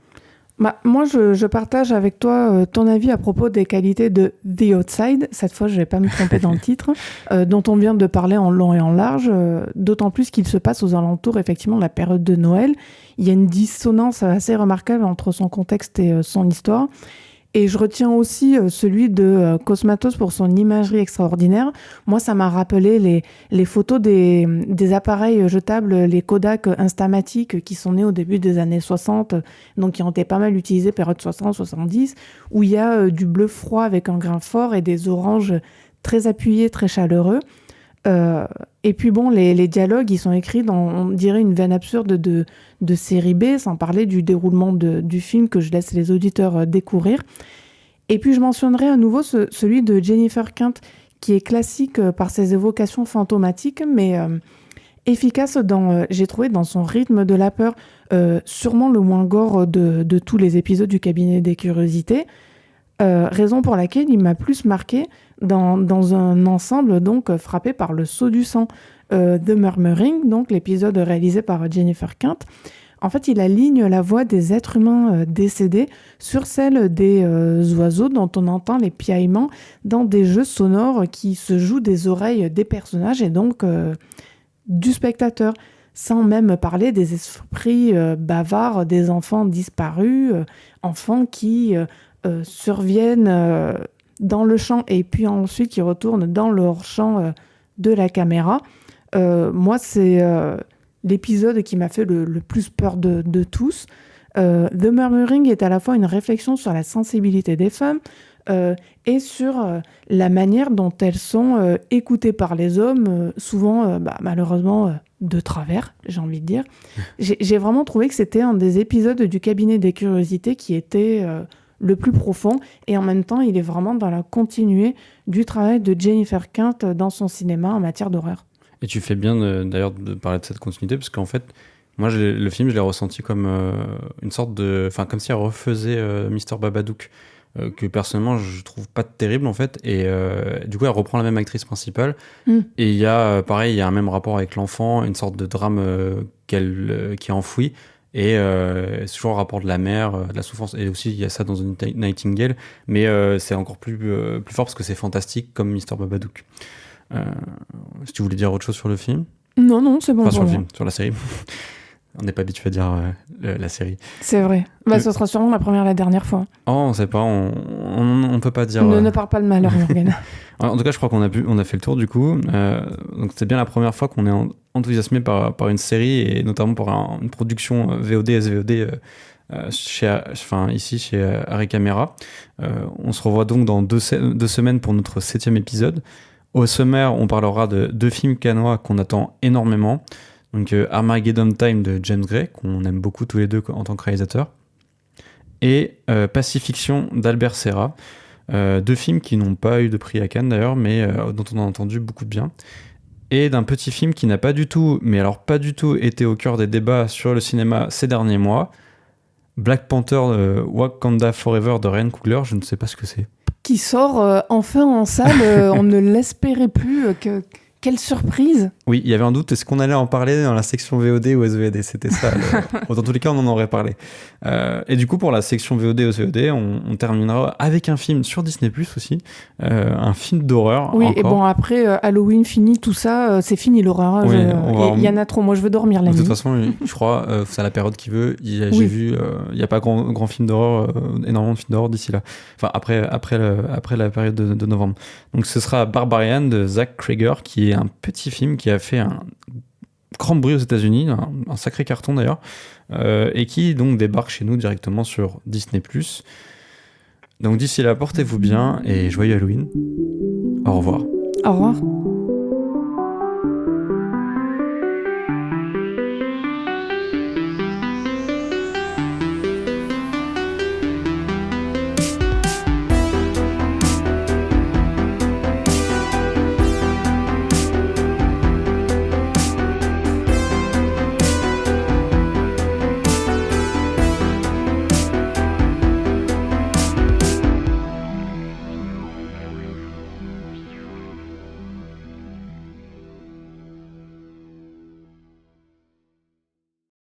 Moi, je partage avec toi ton avis à propos des qualités de The Outside. Cette fois, je ne vais pas me tromper dans le titre, dont on vient de parler en long et en large, d'autant plus qu'il se passe aux alentours, effectivement, de la période de Noël. Il y a une dissonance assez remarquable entre son contexte et son histoire. Et je retiens aussi celui de Cosmatos pour son imagerie extraordinaire. Moi, ça m'a rappelé les photos des appareils jetables, les Kodak Instamatic qui sont nés au début des années 60, donc qui ont été pas mal utilisés période 60-70, où il y a du bleu froid avec un grain fort et des oranges très appuyés, très chaleureux. Et puis bon, les dialogues, ils sont écrits dans, on dirait, une veine absurde de série B, sans parler du déroulement du film que je laisse les auditeurs découvrir. Et puis je mentionnerai à nouveau celui de Jennifer Kent, qui est classique par ses évocations fantomatiques, mais efficace j'ai trouvé, dans son rythme de la peur, sûrement le moins gore de tous les épisodes du Cabinet des Curiosités. Raison pour laquelle il m'a plus marqué dans un ensemble donc frappé par le sceau du sang. The Murmuring, donc l'épisode réalisé par Jennifer Kent, en fait, il aligne la voix des êtres humains décédés sur celle des oiseaux dont on entend les piaillements dans des jeux sonores qui se jouent des oreilles des personnages et donc du spectateur, sans même parler des esprits bavards des enfants disparus, enfants qui surviennent dans le champ et puis ensuite qui retournent dans leur champ de la caméra. Moi, c'est l'épisode qui m'a fait le plus peur de tous. The Murmuring est à la fois une réflexion sur la sensibilité des femmes et sur la manière dont elles sont écoutées par les hommes, souvent malheureusement de travers, j'ai envie de dire. J'ai vraiment trouvé que c'était un des épisodes du Cabinet des Curiosités qui était le plus profond, et en même temps il est vraiment dans la continuée du travail de Jennifer Kent dans son cinéma en matière d'horreur. Et tu fais bien d'ailleurs de parler de cette continuité, parce qu'en fait, moi, le film, je l'ai ressenti comme une sorte de... Enfin, comme si elle refaisait Mr. Babadook, que personnellement, je trouve pas terrible, en fait. Et du coup, elle reprend la même actrice principale. Et il y a, pareil, il y a un même rapport avec l'enfant, une sorte de drame qui est enfoui. Et c'est toujours le rapport de la mère, de la souffrance. Et aussi, il y a ça dans une Nightingale. Mais c'est encore plus fort parce que c'est fantastique, comme Mr. Babadook. Si tu voulais dire autre chose sur le film? Non, c'est bon. Enfin, sur le film, sur la série. On n'est pas habitué à dire la série. C'est vrai. Ce sera sûrement la première et la dernière fois. Oh, on sait pas, on peut pas dire... Ne parle pas de malheur, Morgane. En tout cas, je crois qu'on a fait le tour du coup. Donc c'est bien la première fois qu'on est enthousiasmé par une série, et notamment par une production VOD, SVOD ici chez Arrêt Caméra. On se revoit donc dans 2 semaines pour notre 7e épisode. Au sommaire, on parlera de 2 films cannois qu'on attend énormément. Donc Armageddon Time de James Gray, qu'on aime beaucoup tous les deux en tant que réalisateur, et Pacifiction d'Albert Serra. 2 films qui n'ont pas eu de prix à Cannes d'ailleurs, mais dont on a entendu beaucoup de bien. Et d'un petit film qui n'a pas du tout été au cœur des débats sur le cinéma ces derniers mois, Black Panther Wakanda Forever de Ryan Coogler. Je ne sais pas ce que c'est. Qui sort enfin en salle, on ne l'espérait plus. Quelle surprise! Oui, il y avait un doute, est-ce qu'on allait en parler dans la section VOD ou SVOD? C'était ça. Dans tous les cas, on en aurait parlé. Et du coup, pour la section VOD ou SVOD, on terminera avec un film sur Disney+, aussi. Un film d'horreur. Oui, encore. Et bon, après Halloween fini, tout ça, c'est fini l'horreur. Oui, il y en a trop, moi je veux dormir la nuit. De toute façon, je crois, c'est à la période qu'il veut. J'ai vu, il n'y a pas grand film d'horreur, énormément de films d'horreur d'ici là. Enfin, après la période de novembre. Donc ce sera Barbarian de Zach Cregger, qui est un petit film qui a fait un grand bruit aux États-Unis, un sacré carton d'ailleurs, et qui donc débarque chez nous directement sur Disney+. Donc d'ici là, portez-vous bien et joyeux Halloween. Au revoir. Au revoir.